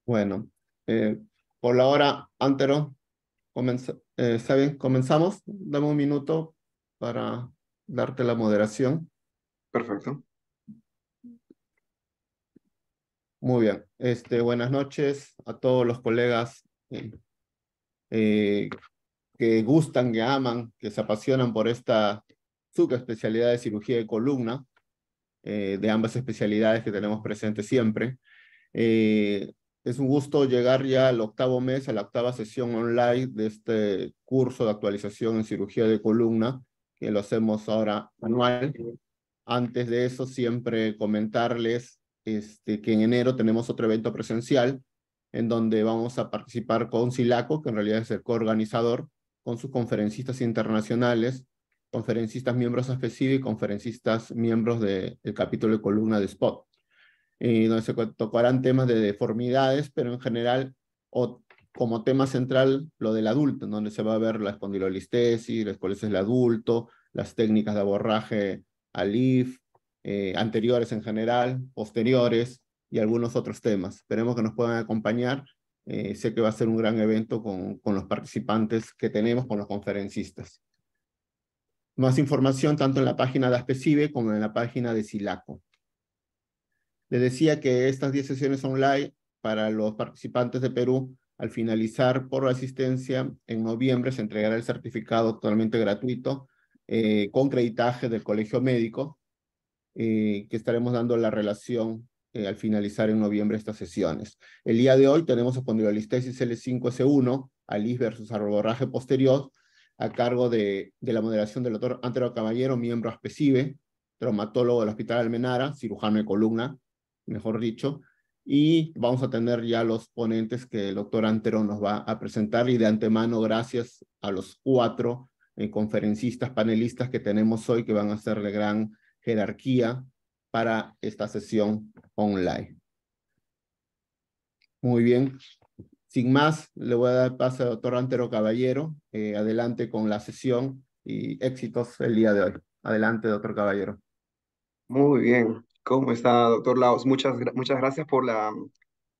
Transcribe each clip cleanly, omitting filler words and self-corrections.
Bueno, por la hora, Antero, ¿está bien? ¿Comenzamos? Dame un minuto para darte la moderación. Perfecto. Muy bien. Buenas noches a todos los colegas eh, que gustan, que aman, que se apasionan por esta subespecialidad de cirugía de columna, de ambas especialidades que tenemos presentes siempre. Eh, es un gusto llegar ya al octavo mes, a la octava sesión online de este curso de actualización en cirugía de columna, que lo hacemos ahora anual. Antes de eso, siempre comentarles que en enero tenemos otro evento presencial en donde vamos a participar con Silaco, que en realidad es el coorganizador, con sus conferencistas internacionales, conferencistas miembros AFECID y conferencistas miembros del capítulo de columna de SPOT, donde se tocarán temas de deformidades, pero en general, o como tema central, lo del adulto, en donde se va a ver la espondilolistesis, la escoliosis del adulto, las técnicas de aborraje al IF, anteriores en general, posteriores, y algunos otros temas. Esperemos que nos puedan acompañar. Sé que va a ser un gran evento con los participantes que tenemos, con los conferencistas. Más información tanto en la página de ASPECIBE como en la página de SILACO. Les decía que estas 10 sesiones online para los participantes de Perú, al finalizar por la asistencia, en noviembre se entregará el certificado totalmente gratuito con creditaje del Colegio Médico, que estaremos dando la relación al finalizar en noviembre estas sesiones. El día de hoy tenemos espondilolistesis L5S1, ALIS versus aborraje posterior, a cargo de la moderación del doctor Antero Caballero, miembro ASPECIBE, traumatólogo del Hospital Almenara, cirujano de columna, mejor dicho, y vamos a tener ya los ponentes que el doctor Antero nos va a presentar, y de antemano gracias a los 4 conferencistas, panelistas que tenemos hoy, que van a ser de gran jerarquía para esta sesión online. Muy bien. Sin más, le voy a dar paso al doctor Antero Caballero. Adelante con la sesión y éxitos el día de hoy. Adelante, doctor Caballero. Muy bien. ¿Cómo está, doctor Laos? Muchas gracias por la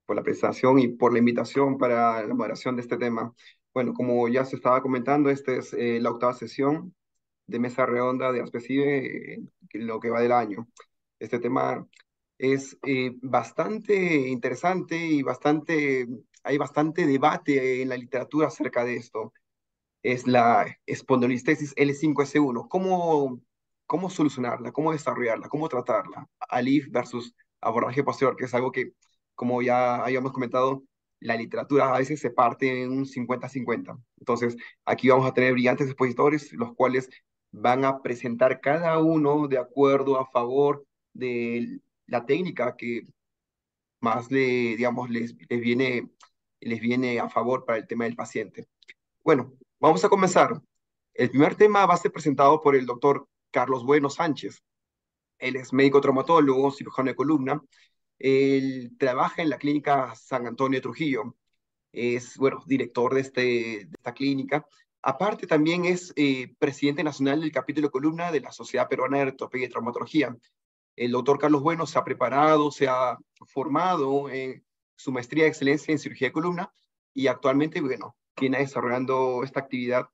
presentación y por la invitación para la moderación de este tema. Bueno, como ya se estaba comentando, esta es la octava sesión de mesa redonda de ASPECIBE, lo que va del año. Este tema es bastante interesante y hay bastante debate en la literatura acerca de esto. Es la espondilistesis L5S1. ¿Cómo solucionarla? ¿Cómo desarrollarla? ¿Cómo tratarla? ALIF versus abordaje posterior, que es algo que, como ya habíamos comentado, la literatura a veces se parte en un 50-50. Entonces, aquí vamos a tener brillantes expositores, los cuales van a presentar cada uno de acuerdo a favor de la técnica que más digamos, les viene a favor para el tema del paciente. Bueno, vamos a comenzar. El primer tema va a ser presentado por el doctor Carlos Bueno Sánchez. Él es médico traumatólogo, cirujano de columna. Él trabaja en la clínica San Antonio de Trujillo. Es, bueno, director de esta clínica. Aparte, también es presidente nacional del capítulo de columna de la Sociedad Peruana de Ortopedia y Traumatología. El doctor Carlos Bueno se ha preparado, se ha formado en su maestría de excelencia en cirugía de columna y actualmente, bueno, viene desarrollando esta actividad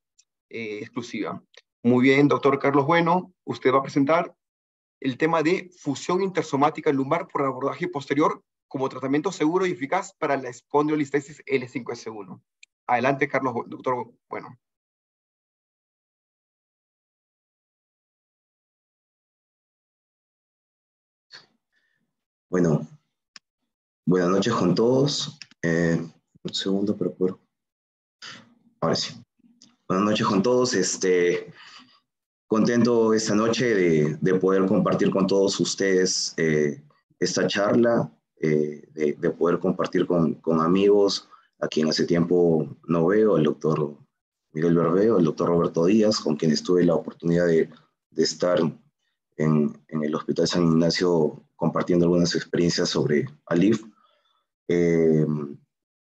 exclusiva. Muy bien, doctor Carlos Bueno, usted va a presentar el tema de fusión intersomática lumbar por abordaje posterior como tratamiento seguro y eficaz para la espondilolistesis L5S1. Adelante, Carlos, doctor Bueno. Bueno, buenas noches con todos. Un segundo, por ahora sí. Buenas noches con todos. Contento esta noche de poder compartir con todos ustedes esta charla, de poder compartir con amigos a quien hace tiempo no veo, el doctor Miguel Berbeo, el doctor Roberto Díaz, con quienes tuve la oportunidad de estar en el Hospital San Ignacio compartiendo algunas experiencias sobre ALIF. Eh,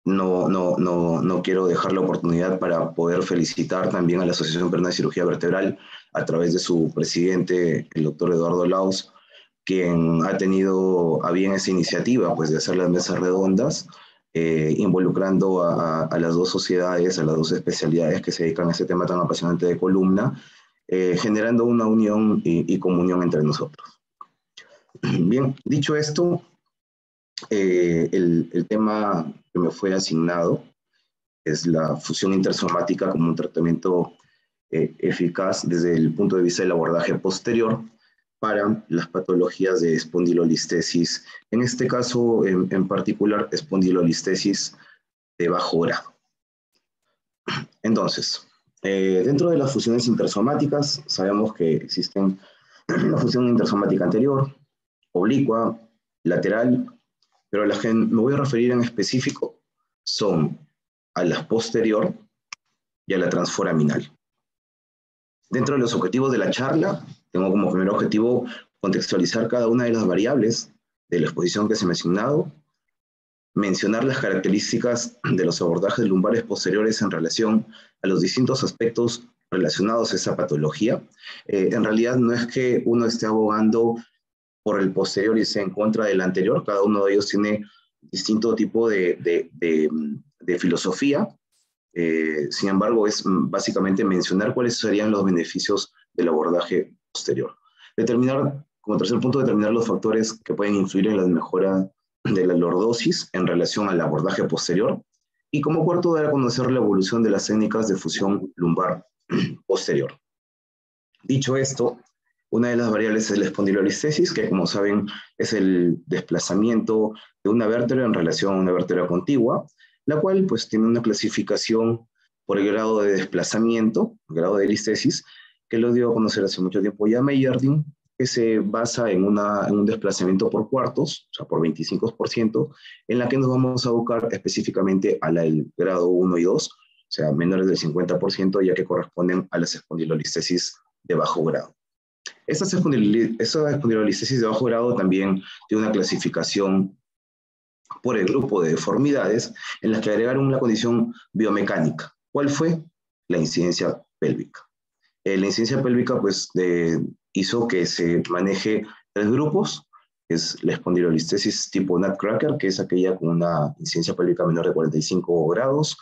no quiero dejar la oportunidad para poder felicitar también a la Asociación Peruana de Cirugía Vertebral a través de su presidente, el doctor Eduardo Laos, quien ha tenido a bien esa iniciativa pues, de hacer las mesas redondas involucrando a las dos sociedades, a las dos especialidades que se dedican a ese tema tan apasionante de columna, generando una unión y comunión entre nosotros. Bien, dicho esto, el tema que me fue asignado es la fusión intersomática como un tratamiento eficaz desde el punto de vista del abordaje posterior para las patologías de espondilolistesis, en este caso en particular espondilolistesis de bajo grado. Entonces, dentro de las fusiones intersomáticas sabemos que existen la fusión intersomática anterior, oblicua, lateral, pero a las que me voy a referir en específico son a la posterior y a la transforaminal. Dentro de los objetivos de la charla, tengo como primer objetivo contextualizar cada una de las variables de la exposición que se me ha asignado, mencionar las características de los abordajes lumbares posteriores en relación a los distintos aspectos relacionados a esa patología. En realidad no es que uno esté abogando por el posterior y esté en contra del anterior, cada uno de ellos tiene distinto tipo de filosofía. Sin embargo, es básicamente mencionar cuáles serían los beneficios del abordaje posterior. Determinar, como tercer punto, determinar los factores que pueden influir en la mejora de la lordosis en relación al abordaje posterior. Y como cuarto, dar a conocer la evolución de las técnicas de fusión lumbar posterior. Dicho esto, una de las variables es la espondilolistesis, que como saben es el desplazamiento de una vértebra en relación a una vértebra contigua, la cual pues tiene una clasificación por el grado de desplazamiento, grado de listesis, que lo dio a conocer hace mucho tiempo ya Meyerding, que se basa en un desplazamiento por cuartos, o sea, por 25%, en la que nos vamos a abocar específicamente a el grado 1 y 2, o sea, menores del 50%, ya que corresponden a las espondilolistesis de bajo grado. Esta espondilolistesis de bajo grado también tiene una clasificación por el grupo de deformidades en las que agregaron una condición biomecánica. ¿Cuál fue? La incidencia pélvica. La incidencia pélvica pues, hizo que se maneje 3 grupos, que es la espondilolistesis tipo Nutcracker, que es aquella con una incidencia pélvica menor de 45 grados,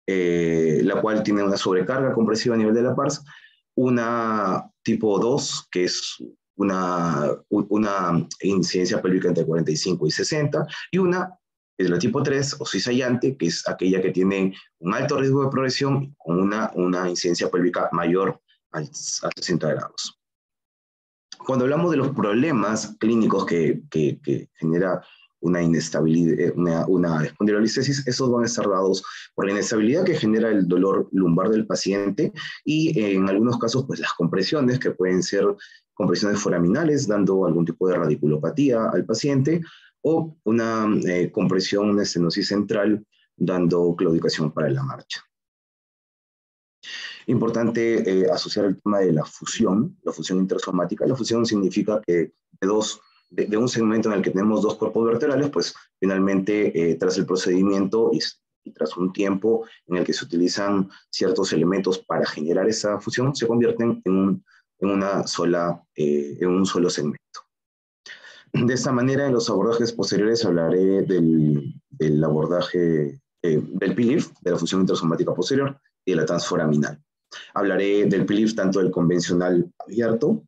la cual tiene una sobrecarga compresiva a nivel de la pars, una tipo 2, que es una incidencia pélvica entre 45 y 60, y una es la tipo 3 o cizallante, que es aquella que tiene un alto riesgo de progresión con una incidencia pélvica mayor a 60 grados. Cuando hablamos de los problemas clínicos que genera una inestabilidad, una espondilolistesis, esos van a estar dados por la inestabilidad que genera el dolor lumbar del paciente y en algunos casos pues las compresiones, que pueden ser compresiones foraminales dando algún tipo de radiculopatía al paciente o una compresión, una estenosis central dando claudicación para la marcha. Importante asociar el tema de la fusión intersomática. La fusión significa que de un segmento en el que tenemos 2 cuerpos vertebrales, pues finalmente tras el procedimiento y tras un tiempo en el que se utilizan ciertos elementos para generar esa fusión, se convierten en un solo segmento. De esta manera, en los abordajes posteriores hablaré del abordaje del PLIF, de la fusión intersomática posterior y de la transforaminal. Hablaré del PLIF tanto del convencional abierto,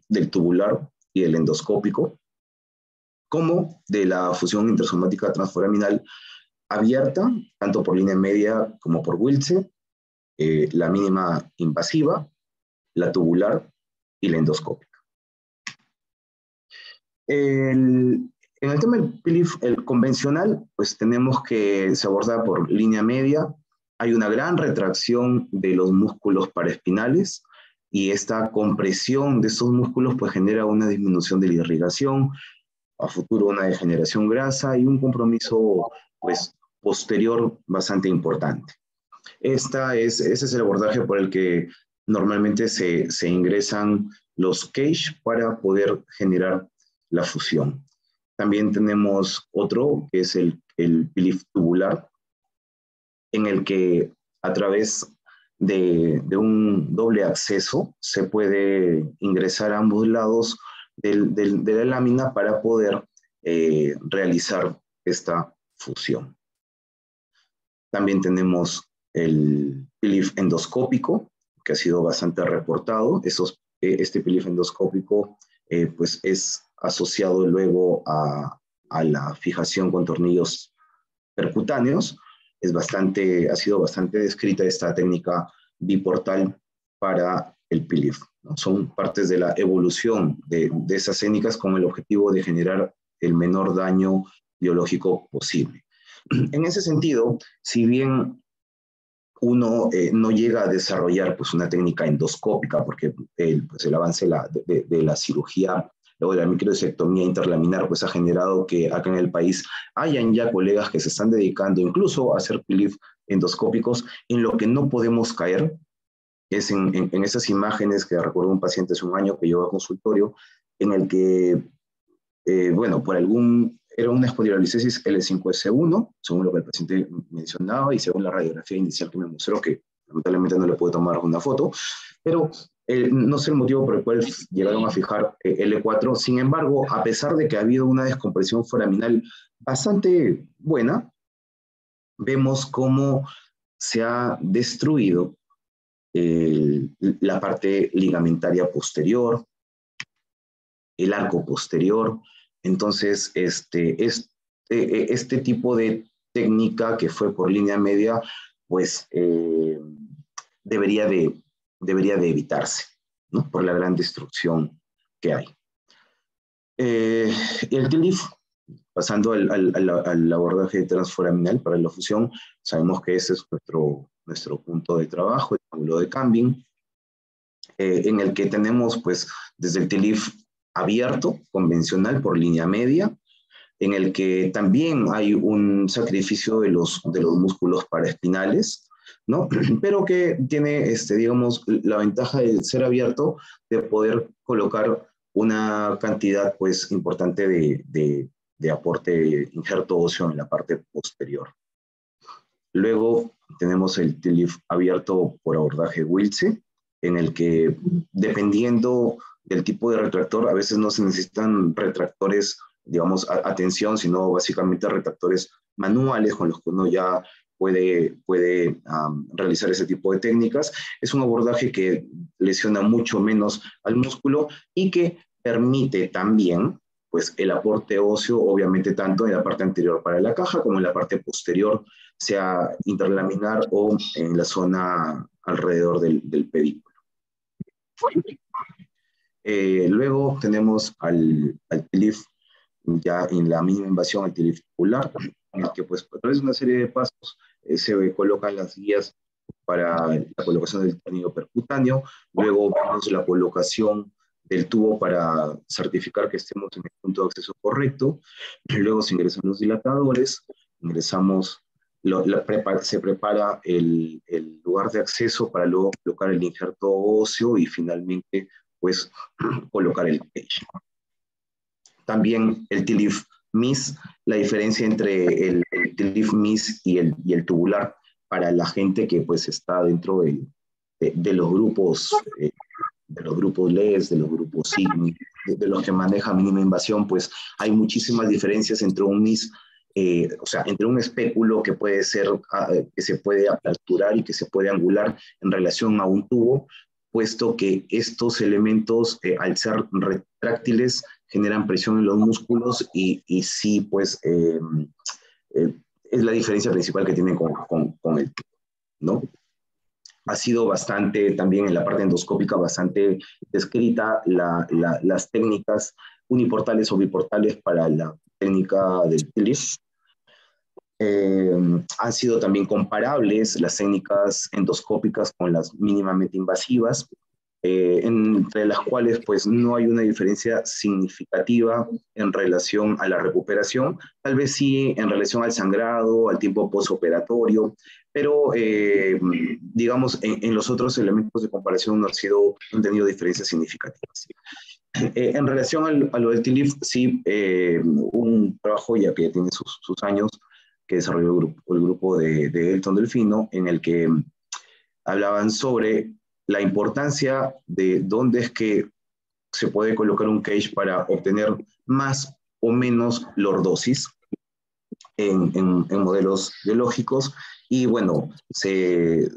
del tubular y del endoscópico, como de la fusión intersomática transforaminal abierta, tanto por línea media como por Wiltse, la mínima invasiva, la tubular y la endoscópica. En el tema del PLIF, el convencional, pues tenemos que se aborda por línea media. Hay una gran retracción de los músculos paraespinales y esta compresión de esos músculos pues genera una disminución de la irrigación, a futuro una degeneración grasa y un compromiso pues posterior bastante importante. Ese es el abordaje por el que normalmente se ingresan los cage para poder generar la fusión. También tenemos otro que es el PLIF tubular, en el que a través de un doble acceso se puede ingresar a ambos lados de la lámina para poder realizar esta fusión. También tenemos el PILIF endoscópico, que ha sido bastante reportado. Este PILIF endoscópico pues es asociado luego a la fijación con tornillos percutáneos. Ha sido bastante descrita esta técnica biportal para el PILIF, ¿no? Son partes de la evolución de esas técnicas con el objetivo de generar el menor daño biológico posible. En ese sentido, si bien uno no llega a desarrollar pues, una técnica endoscópica, porque pues, el avance de la cirugía, luego de la microisectomía interlaminar, pues ha generado que acá en el país hayan ya colegas que se están dedicando incluso a hacer PILIF endoscópicos. En lo que no podemos caer es en esas imágenes que recuerdo un paciente hace un año que llegó al consultorio, en el que, bueno, era una espondilolistesis L5S1, según lo que el paciente mencionaba y según la radiografía inicial que me mostró, que lamentablemente no le pude tomar una foto, pero no sé el motivo por el cual llegaron a fijar L4. Sin embargo, a pesar de que ha habido una descompresión foraminal bastante buena, vemos cómo se ha destruido la parte ligamentaria posterior, el arco posterior. Entonces, este tipo de técnica que fue por línea media, pues debería de evitarse, ¿no? Por la gran destrucción que hay. El TILIF, pasando al abordaje transforaminal para la fusión, sabemos que ese es nuestro punto de trabajo, el ángulo de Camping, en el que tenemos pues desde el TILIF abierto, convencional por línea media, en el que también hay un sacrificio de los músculos paraespinales, ¿no? Pero que tiene, digamos, la ventaja de ser abierto, de poder colocar una cantidad, pues, importante de aporte injerto óseo en la parte posterior. Luego tenemos el TILIF abierto por abordaje Wiltse, en el que, dependiendo del tipo de retractor, a veces no se necesitan retractores, digamos, a tensión, sino básicamente retractores manuales con los que uno ya puede realizar ese tipo de técnicas. Es un abordaje que lesiona mucho menos al músculo y que permite también pues, el aporte óseo, obviamente tanto en la parte anterior para la caja como en la parte posterior, sea interlaminar o en la zona alrededor del pedículo. Luego tenemos al TILIF ya en la mínima invasión, al TILIF tubular, en el que pues, a través de una serie de pasos se colocan las guías para la colocación del tornillo percutáneo. Luego vemos la colocación del tubo para certificar que estemos en el punto de acceso correcto. Luego se ingresan los dilatadores, se prepara el lugar de acceso para luego colocar el injerto óseo y finalmente pues colocar el cage. También el TILIF MIS, la diferencia entre el TILIF MIS y el tubular para la gente que pues está dentro de los grupos LES, de los grupos SIGMI, de los que maneja mínima invasión, pues hay muchísimas diferencias entre un MIS, o sea, entre un espéculo que puede ser, que se puede aperturar y que se puede angular en relación a un tubo, puesto que estos elementos, al ser retráctiles, generan presión en los músculos y sí, pues, es la diferencia principal que tienen con el tubo, ¿no? Ha sido bastante, también en la parte endoscópica, bastante descrita las técnicas uniportales o biportales para la técnica del TILIF. Han sido también comparables las técnicas endoscópicas con las mínimamente invasivas, entre las cuales pues no hay una diferencia significativa en relación a la recuperación, tal vez sí en relación al sangrado, al tiempo postoperatorio, pero digamos en los otros elementos de comparación no han tenido diferencias significativas. En relación a lo del TILIF, sí, un trabajo ya que ya tiene sus años, que desarrolló el grupo de Elton Delfino, en el que hablaban sobre la importancia de dónde es que se puede colocar un cage para obtener más o menos lordosis en modelos biológicos, Y bueno, se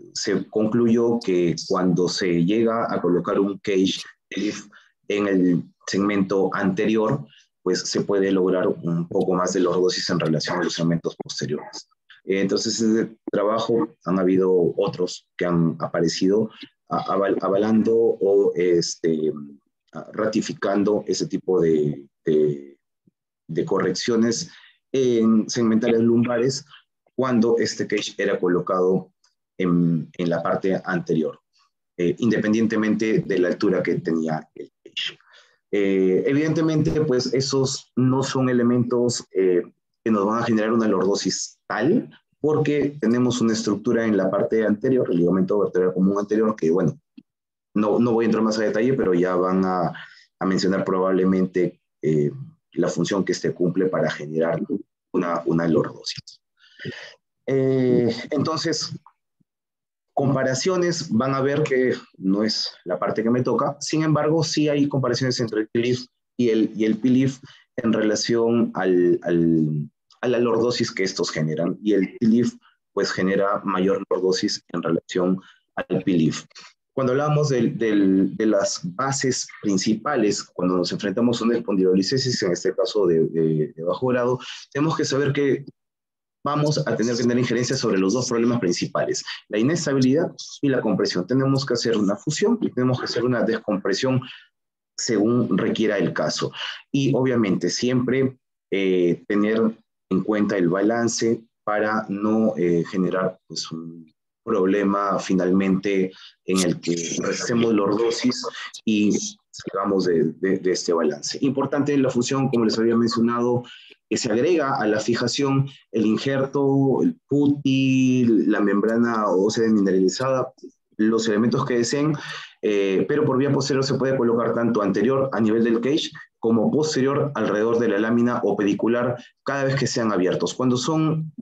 concluyó que cuando se llega a colocar un cage TLIF en el segmento anterior, pues se puede lograr un poco más de lordosis en relación a los segmentos posteriores. Entonces, ese trabajo, han habido otros que han aparecido avalando o ratificando ese tipo de correcciones en segmentales lumbares cuando este cage era colocado en la parte anterior, independientemente de la altura que tenía el cage. Evidentemente, pues esos no son elementos que nos van a generar una lordosis tal, porque tenemos una estructura en la parte anterior, el ligamento vertebral común anterior, que bueno, no voy a entrar más a detalle, pero ya van a mencionar probablemente la función que este cumple para generar una lordosis. Entonces, comparaciones, van a ver que no es la parte que me toca, sin embargo, sí hay comparaciones entre el TLIF y el PLIF en relación a la lordosis que estos generan, y el TLIF pues genera mayor lordosis en relación al PLIF. Cuando hablamos de las bases principales, cuando nos enfrentamos a una espondilolicesis, en este caso de bajo grado, tenemos que saber que vamos a tener que tener injerencia sobre los dos problemas principales, la inestabilidad y la compresión. Tenemos que hacer una fusión y tenemos que hacer una descompresión según requiera el caso. Y obviamente siempre tener en cuenta el balance para no generar pues, un problema finalmente en el que restemos lordosis y salgamos de este balance. Importante la fusión, como les había mencionado, que se agrega a la fijación el injerto, el putti, la membrana ósea desmineralizada, los elementos que deseen, pero por vía posterior se puede colocar tanto anterior a nivel del cage como posterior alrededor de la lámina o pedicular cada vez que sean abiertos. Cuando son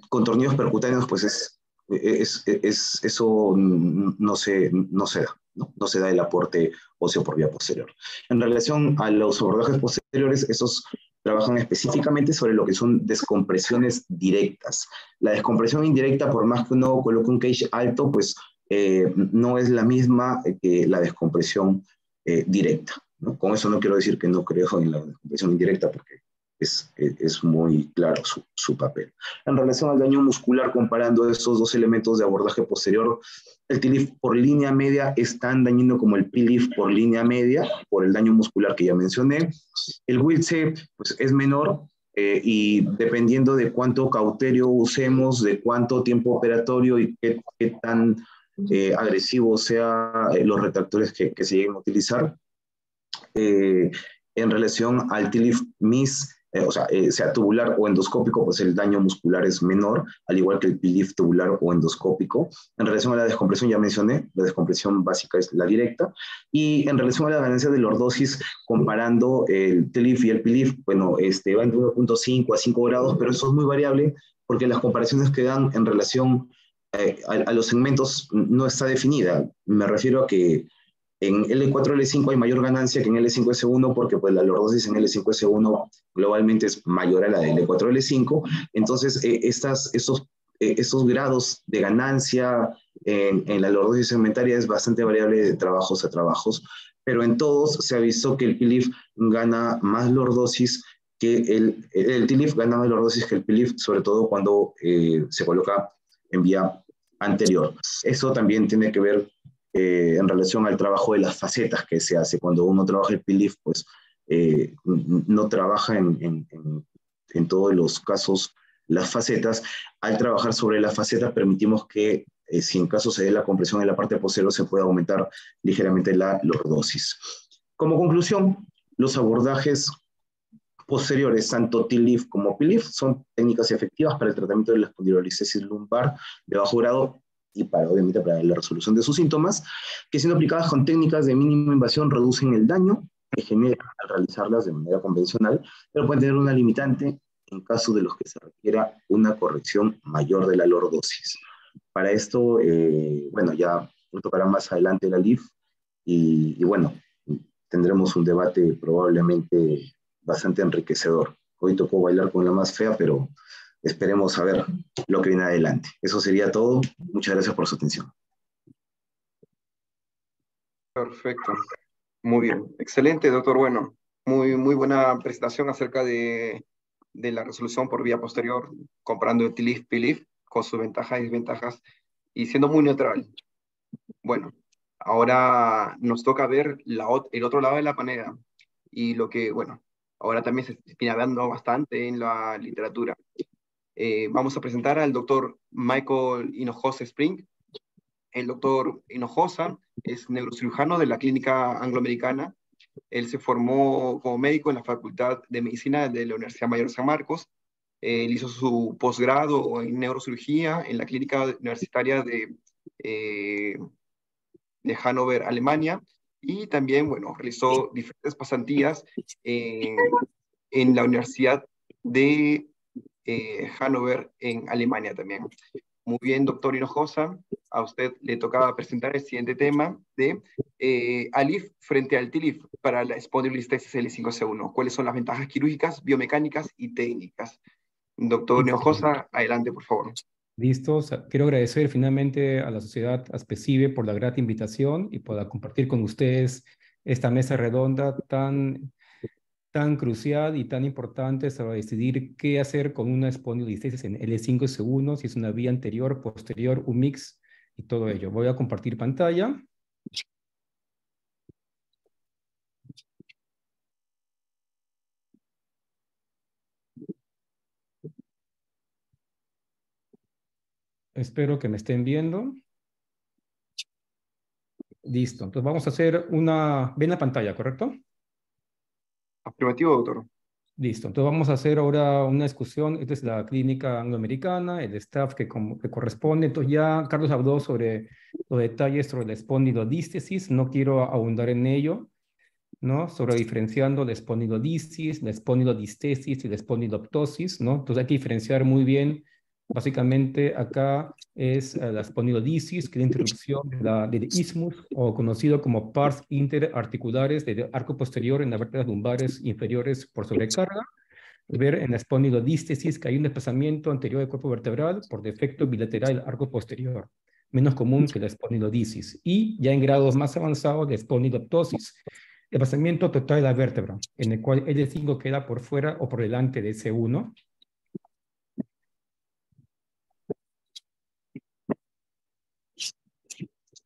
con tornillos percutáneos, pues eso no se da. No se da el aporte óseo por vía posterior. En relación a los abordajes posteriores, esos trabajan específicamente sobre lo que son descompresiones directas. La descompresión indirecta, por más que uno coloque un cage alto, pues no es la misma que la descompresión directa, ¿no? Con eso no quiero decir que no creo en la descompresión indirecta, porque es muy claro su papel. En relación al daño muscular, comparando estos dos elementos de abordaje posterior, el TLIF por línea media es tan dañino como el PLIF por línea media, por el daño muscular que ya mencioné. El WILTSE pues, es menor, y dependiendo de cuánto cauterio usemos, de cuánto tiempo operatorio y qué tan agresivo sean los retractores que se lleguen a utilizar, en relación al TLIF MIS, sea tubular o endoscópico, pues el daño muscular es menor, al igual que el PLIF tubular o endoscópico. En relación a la descompresión, ya mencioné, la descompresión básica es la directa. Y en relación a la ganancia de lordosis, comparando el TLIF y el PLIF, bueno, va entre 1.5 a 5 grados, pero eso es muy variable porque las comparaciones que dan en relación a los segmentos no está definida. Me refiero a que en L4, L5 hay mayor ganancia que en L5, S1, porque pues, la lordosis en L5, S1 globalmente es mayor a la de L4, L5. Entonces, estos grados de ganancia en la lordosis segmentaria es bastante variable de trabajos a trabajos, pero en todos se ha visto que el PLIF gana más lordosis que el TLIF gana más lordosis que el PLIF, sobre todo cuando se coloca en vía anterior. Eso también tiene que ver en relación al trabajo de las facetas que se hace. Cuando uno trabaja el PLIF, pues no trabaja en todos los casos las facetas. Al trabajar sobre las facetas permitimos que si en caso se dé la compresión en la parte posterior se pueda aumentar ligeramente la lordosis. Como conclusión, los abordajes posteriores, tanto TLIF como PLIF, son técnicas efectivas para el tratamiento de la espondilolicesis lumbar de bajo grado y obviamente para la resolución de sus síntomas, que siendo aplicadas con técnicas de mínima invasión reducen el daño que genera al realizarlas de manera convencional, pero pueden tener una limitante en caso de los que se requiera una corrección mayor de la lordosis. Para esto, bueno, ya tocará más adelante la LIF y bueno, tendremos un debate probablemente bastante enriquecedor. Hoy tocó bailar con la más fea, pero esperemos a ver lo que viene adelante. Eso sería todo. Muchas gracias por su atención. Perfecto. Muy bien. Excelente, doctor. Bueno, muy buena presentación acerca de la resolución por vía posterior, comparando el TILIF-PILIF con sus ventajas y desventajas y siendo muy neutral. Bueno, ahora nos toca ver el otro lado de la moneda y lo que, bueno, ahora también se viene hablando bastante en la literatura. Vamos a presentar al doctor Michael Hinojosa Spring. El doctor Hinojosa es neurocirujano de la Clínica Angloamericana. Él se formó como médico en la Facultad de Medicina de la Universidad Mayor de San Marcos. Él hizo su posgrado en neurocirugía en la Clínica Universitaria de Hannover, Alemania, y también, bueno, realizó diferentes pasantías en la Universidad de Hannover, en Alemania también. Muy bien, doctor Hinojosa, a usted le tocaba presentar el siguiente tema de ALIF frente al TILIF para la espondilolistesis L5C1. ¿Cuáles son las ventajas quirúrgicas, biomecánicas y técnicas? Doctor Hinojosa, adelante, por favor. Listo. Quiero agradecer finalmente a la Sociedad ASPECIBE por la grata invitación y por compartir con ustedes esta mesa redonda tan crucial y tan importante para decidir qué hacer con una espondilolistesis en L5S1, si es una vía anterior, posterior, un mix y todo ello. Voy a compartir pantalla. Espero que me estén viendo. Listo. Entonces vamos a hacer una... ¿Ven la pantalla, correcto? Afirmativo, doctor. Listo. Entonces vamos a hacer ahora una discusión. Esta es la clínica angloamericana, el staff que corresponde. Entonces ya Carlos habló sobre los detalles sobre la espondilodístesis. No quiero ahondar en ello, ¿no? Sobre diferenciando la espondilolisis, la espondilodistesis y la espondiloptosis, ¿no? Entonces hay que diferenciar muy bien. Básicamente acá es la espondilolisis, que es la introducción del isthmus, o conocido como pars interarticulares del arco posterior en las vértebras lumbares inferiores por sobrecarga. Ver en la espondilodístesis que hay un desplazamiento anterior del cuerpo vertebral por defecto bilateral del arco posterior, menos común que la espondilolisis. Y ya en grados más avanzados, la espondiloptosis, el desplazamiento total de la vértebra, en el cual L5 queda por fuera o por delante de S1.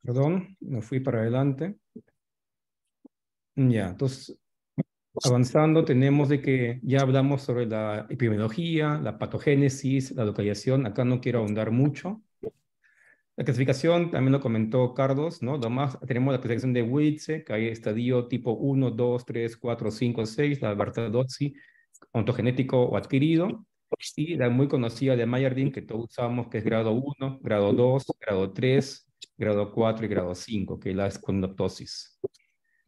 Perdón, me fui para adelante. Ya, entonces, avanzando, tenemos de que ya hablamos sobre la epidemiología, la patogénesis, la localización. Acá no quiero ahondar mucho. La clasificación también lo comentó Carlos, ¿no? Además, tenemos la clasificación de Wiltse, que hay estadio tipo 1, 2, 3, 4, 5, 6, la Bartolozzi, ontogenético o adquirido, y la muy conocida de Mayardin, que todos usamos, que es grado 1, grado 2, grado 3, grado 4 y grado 5, que es la espondiloptosis.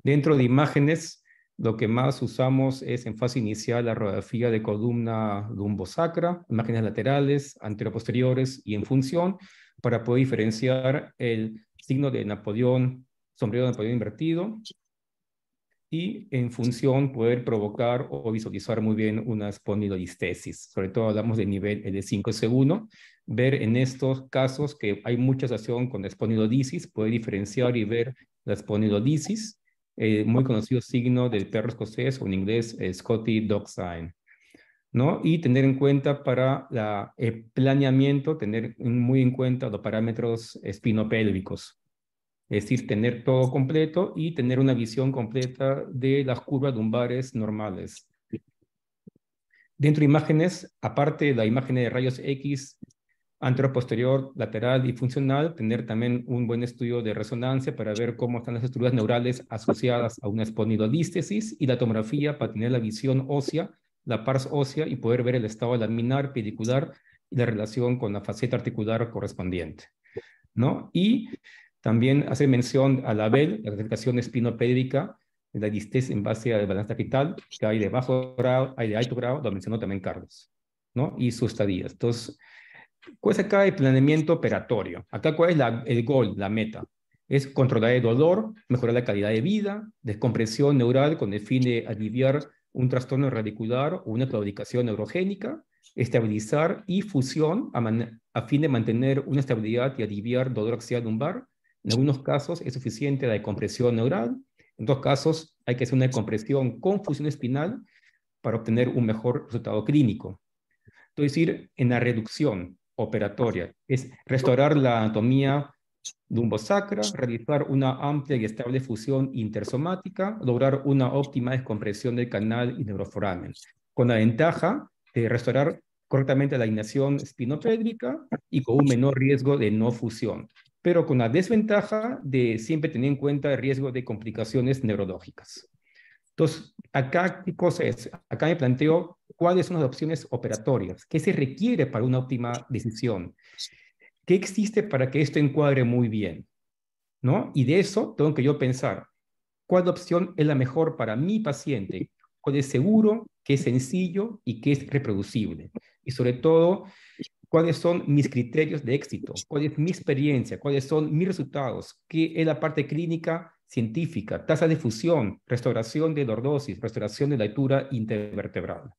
Dentro de imágenes, lo que más usamos es en fase inicial la radiografía de columna lumbosacra, imágenes laterales, anteroposteriores y en función, para poder diferenciar el signo de Napoleón, sombrero de Napoleón invertido, y en función poder provocar o visualizar muy bien una espondilolistesis. Sobre todo hablamos de nivel L5S1, ver en estos casos que hay mucha asociación con la espondilolisis, poder diferenciar y ver la espondilolisis, muy conocido signo del perro escocés o en inglés Scotty Dog Sign, ¿no? Y tener en cuenta para el planeamiento, tener muy en cuenta los parámetros espinopélvicos. Es decir, tener todo completo y tener una visión completa de las curvas lumbares normales. Dentro de imágenes, aparte de la imagen de rayos X, anteroposterior, lateral y funcional, tener también un buen estudio de resonancia para ver cómo están las estructuras neurales asociadas a una espondilolístesis, y la tomografía para tener la visión ósea, la pars ósea, y poder ver el estado laminar, pedicular y la relación con la faceta articular correspondiente, ¿no? Y también hace mención a la BEL, la clasificación espinopédica, la distesis en base al balance digital, que hay de bajo grado, hay de alto grado, lo mencionó también Carlos, ¿no? Y sus estadías. Entonces, ¿cuál es acá el planeamiento operatorio? Acá, ¿cuál es el goal, la meta? Es controlar el dolor, mejorar la calidad de vida, descompresión neural con el fin de aliviar un trastorno radicular o una claudicación neurogénica, estabilizar y fusión a fin de mantener una estabilidad y aliviar dolor axial lumbar. En algunos casos es suficiente la decompresión neural. En otros casos hay que hacer una decompresión con fusión espinal para obtener un mejor resultado clínico. Es decir, en la reducción operatoria es restaurar la anatomía lumbosacra, realizar una amplia y estable fusión intersomática, lograr una óptima descompresión del canal y neuroforamen, con la ventaja de restaurar correctamente la alineación espinopédrica y con un menor riesgo de no fusión, pero con la desventaja de siempre tener en cuenta el riesgo de complicaciones neurológicas. Entonces, acá, ¿qué cosa es? Acá me planteo cuáles son las opciones operatorias, qué se requiere para una óptima decisión, qué existe para que esto encuadre muy bien, ¿no? Y de eso tengo que yo pensar, ¿cuál opción es la mejor para mi paciente? ¿Cuál es seguro, qué es sencillo y qué es reproducible? Y sobre todo, ¿cuáles son mis criterios de éxito? ¿Cuál es mi experiencia? ¿Cuáles son mis resultados? ¿Qué es la parte clínica científica? Tasa de fusión, restauración de lordosis, restauración de la altura intervertebral,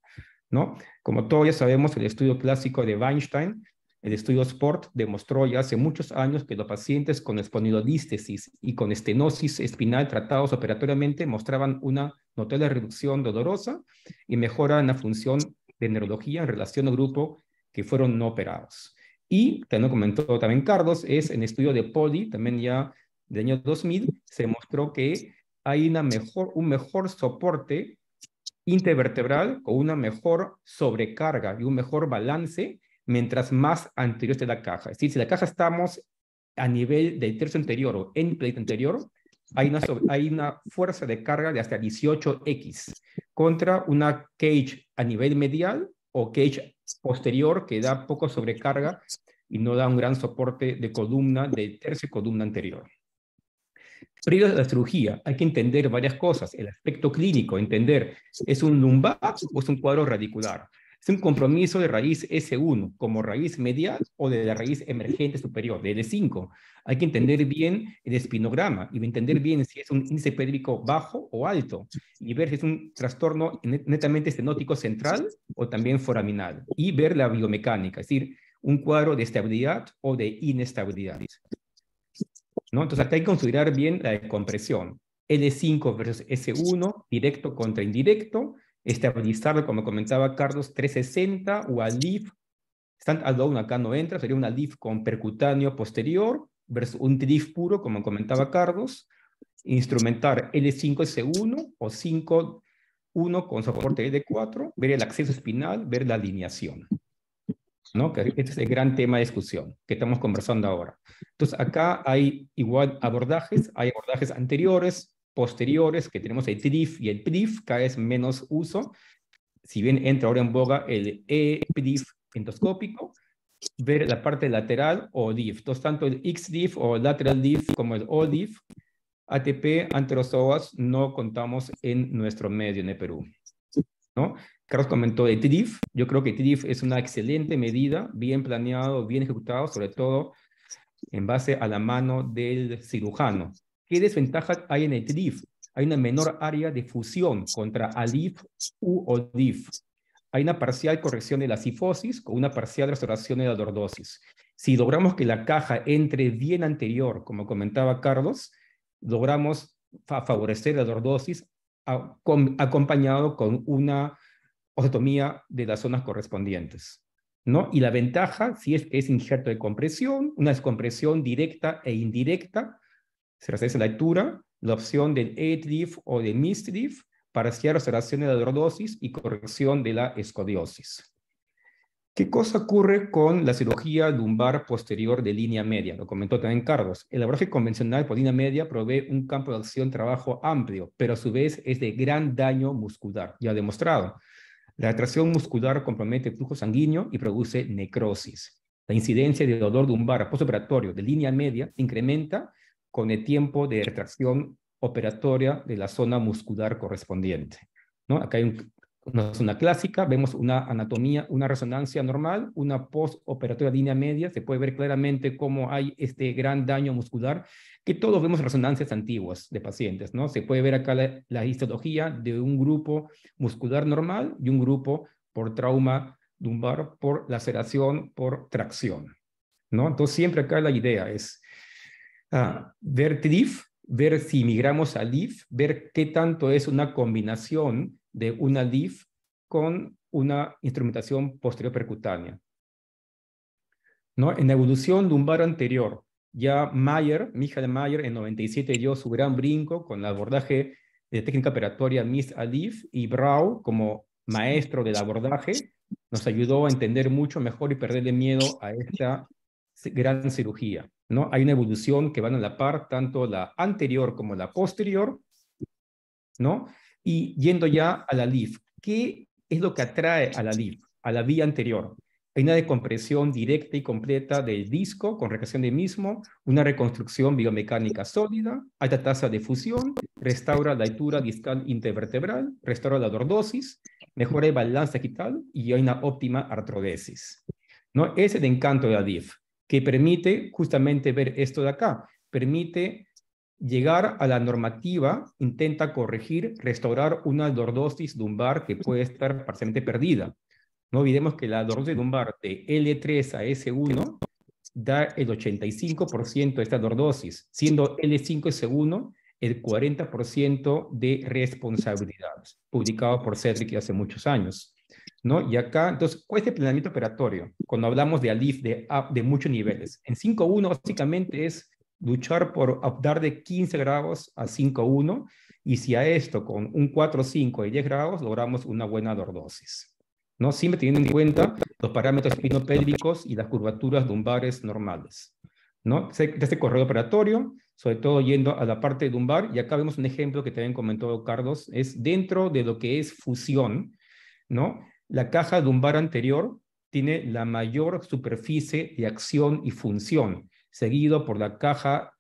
¿no? Como todos ya sabemos, el estudio clásico de Weinstein, el estudio SPORT, demostró ya hace muchos años que los pacientes con espondilodístesis y con estenosis espinal tratados operatoriamente mostraban una notable reducción dolorosa y mejora en la función de neurología en relación al grupo que fueron no operados. Y, también comentó también Carlos, es en el estudio de Poli, también ya del año 2000, se demostró que hay un mejor soporte intervertebral con una mejor sobrecarga y un mejor balance mientras más anterior esté la caja. Es decir, si la caja estamos a nivel del tercio anterior o end plate anterior, hay una fuerza de carga de hasta 18x contra una cage a nivel medial o cage posterior que da poco sobrecarga y no da un gran soporte de columna del tercio columna anterior. Previo a la cirugía, hay que entender varias cosas. El aspecto clínico, entender, ¿es un lumbar o es un cuadro radicular? ¿Es un compromiso de raíz S1 como raíz medial o de la raíz emergente superior, de L5? Hay que entender bien el espinograma y entender bien si es un índice pélvico bajo o alto y ver si es un trastorno netamente estenótico central o también foraminal y ver la biomecánica, es decir, un cuadro de estabilidad o de inestabilidad, ¿no? Entonces, acá hay que considerar bien la descompresión. L5 versus S1, directo contra indirecto, estabilizarlo, como comentaba Carlos, 360 o al LIF. Stand-alone acá no entra, sería una LIF con percutáneo posterior versus un TLIF puro, como comentaba Carlos. Instrumentar L5S1 o 5-1 con soporte L4, ver el acceso espinal, ver la alineación, ¿no? Que este es el gran tema de discusión que estamos conversando ahora. Entonces, acá hay igual abordajes, hay abordajes anteriores, posteriores, que tenemos el TLIF y el PLIF, cada vez menos uso. Si bien entra ahora en boga el E-PLIF endoscópico, ver la parte lateral o DIF. Entonces, tanto el X-DIF o lateral DIF como el O-DIF, ATP, anterozoas, no contamos en nuestro medio en el Perú, ¿no? Carlos comentó de TLIF. Yo creo que TLIF es una excelente medida, bien planeado, bien ejecutado, sobre todo en base a la mano del cirujano. ¿Qué desventajas hay en el TLIF? Hay una menor área de fusión contra ALIF u ODIF. Hay una parcial corrección de la cifosis con una parcial restauración de la lordosis. Si logramos que la caja entre bien anterior, como comentaba Carlos, logramos favorecer la lordosis acompañado con una osteotomía de las zonas correspondientes, ¿no? Y la ventaja, si es injerto de compresión, una descompresión directa e indirecta, se realiza la altura, la opción del E-TLIF o del MIS-TLIF, parcial restauración de la lordosis y corrección de la escoliosis. ¿Qué cosa ocurre con la cirugía lumbar posterior de línea media? Lo comentó también Carlos. El abordaje convencional por línea media provee un campo de acción trabajo amplio, pero a su vez es de gran daño muscular, ya demostrado. La retracción muscular compromete el flujo sanguíneo y produce necrosis. La incidencia de dolor lumbar postoperatorio de línea media incrementa con el tiempo de retracción operatoria de la zona muscular correspondiente, ¿no? Acá hay una zona clásica, vemos una anatomía, una resonancia normal, una postoperatoria línea media, se puede ver claramente cómo hay este gran daño muscular, que todos vemos resonancias antiguas de pacientes, ¿no? Se puede ver acá la histología de un grupo muscular normal y un grupo por trauma lumbar por laceración, por tracción, ¿no? Entonces siempre acá la idea es ver TLIF, ver si migramos a LIF, ver qué tanto es una combinación de una LIF con una instrumentación posterior percutánea, ¿no? En la evolución lumbar anterior, ya Michael Mayer en 97 dio su gran brinco con el abordaje de técnica operatoria MIS a LIF, y Brau, como maestro del abordaje, nos ayudó a entender mucho mejor y perderle miedo a esta gran cirugía, ¿no? Hay una evolución que van a la par, tanto la anterior como la posterior, ¿no? Y yendo ya a la LIF, ¿qué es lo que atrae a la LIF, a la vía anterior? Hay una decompresión directa y completa del disco con recreación del mismo, una reconstrucción biomecánica sólida, alta tasa de fusión, restaura la altura discal intervertebral, restaura la lordosis, mejora el balance sagital y hay una óptima artrodesis, ¿no? Ese es el encanto de la LIF, que permite justamente ver esto de acá, permite llegar a la normativa, intenta corregir, restaurar una lordosis lumbar que puede estar parcialmente perdida. No olvidemos que la lordosis lumbar de L3 a S1 da el 85% de esta lordosis, siendo L5 y S1 el 40% de responsabilidad, publicado por Cedric hace muchos años, ¿no? Y acá, entonces, ¿cuál es el planeamiento operatorio? Cuando hablamos de ALIF de muchos niveles. En 5.1 básicamente es luchar por dar de 15 grados a 5.1, y si a esto con un 4.5 y 10 grados logramos una buena lordosis, ¿no? Siempre teniendo en cuenta los parámetros espinopélvicos y las curvaturas lumbares normales, ¿no? De este corredor operatorio, sobre todo yendo a la parte lumbar, y acá vemos un ejemplo que también comentó Carlos, es dentro de lo que es fusión, ¿no? La caja lumbar anterior tiene la mayor superficie de acción y función, seguido por la caja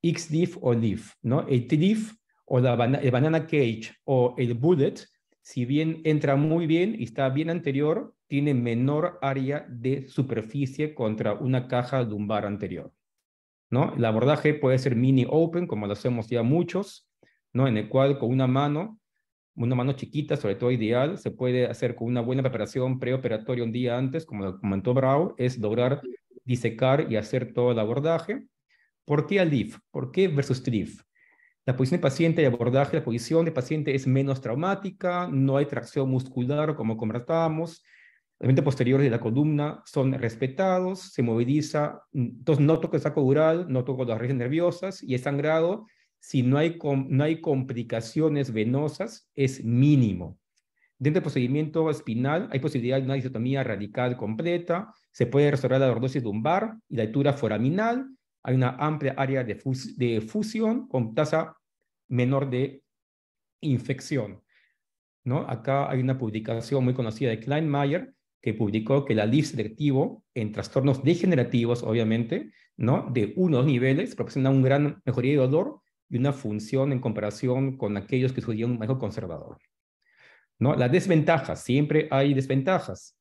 X-LIF o LIF, ¿no? El TLIF o el banana cage o el bullet, si bien entra muy bien y está bien anterior, tiene menor área de superficie contra una caja lumbar anterior, ¿no? El abordaje puede ser mini open, como lo hacemos ya muchos, ¿no? En el cual con una mano chiquita, sobre todo ideal, se puede hacer con una buena preparación preoperatoria un día antes, como lo comentó Brau, es lograr disecar y hacer todo el abordaje. ¿Por qué ALIF? ¿Por qué versus TLIF? La posición de paciente y abordaje, la posición de paciente es menos traumática, no hay tracción muscular como conversábamos, los elementos posteriores de la columna son respetados, se moviliza, entonces no toco el saco dural, no toco las raíces nerviosas, y el sangrado, si no hay complicaciones venosas, es mínimo. Dentro del procedimiento espinal hay posibilidad de una disotomía radical completa, se puede restaurar la lordosis lumbar y la altura foraminal, hay una amplia área de fusión con tasa menor de infección, ¿no? Acá hay una publicación muy conocida de Kleinmeyer que publicó que la LIF selectivo en trastornos degenerativos, obviamente, ¿no? De unos niveles, proporciona una gran mejoría de dolor y una función en comparación con aquellos que estudian un manejo conservador, ¿no? Las desventajas, siempre hay desventajas,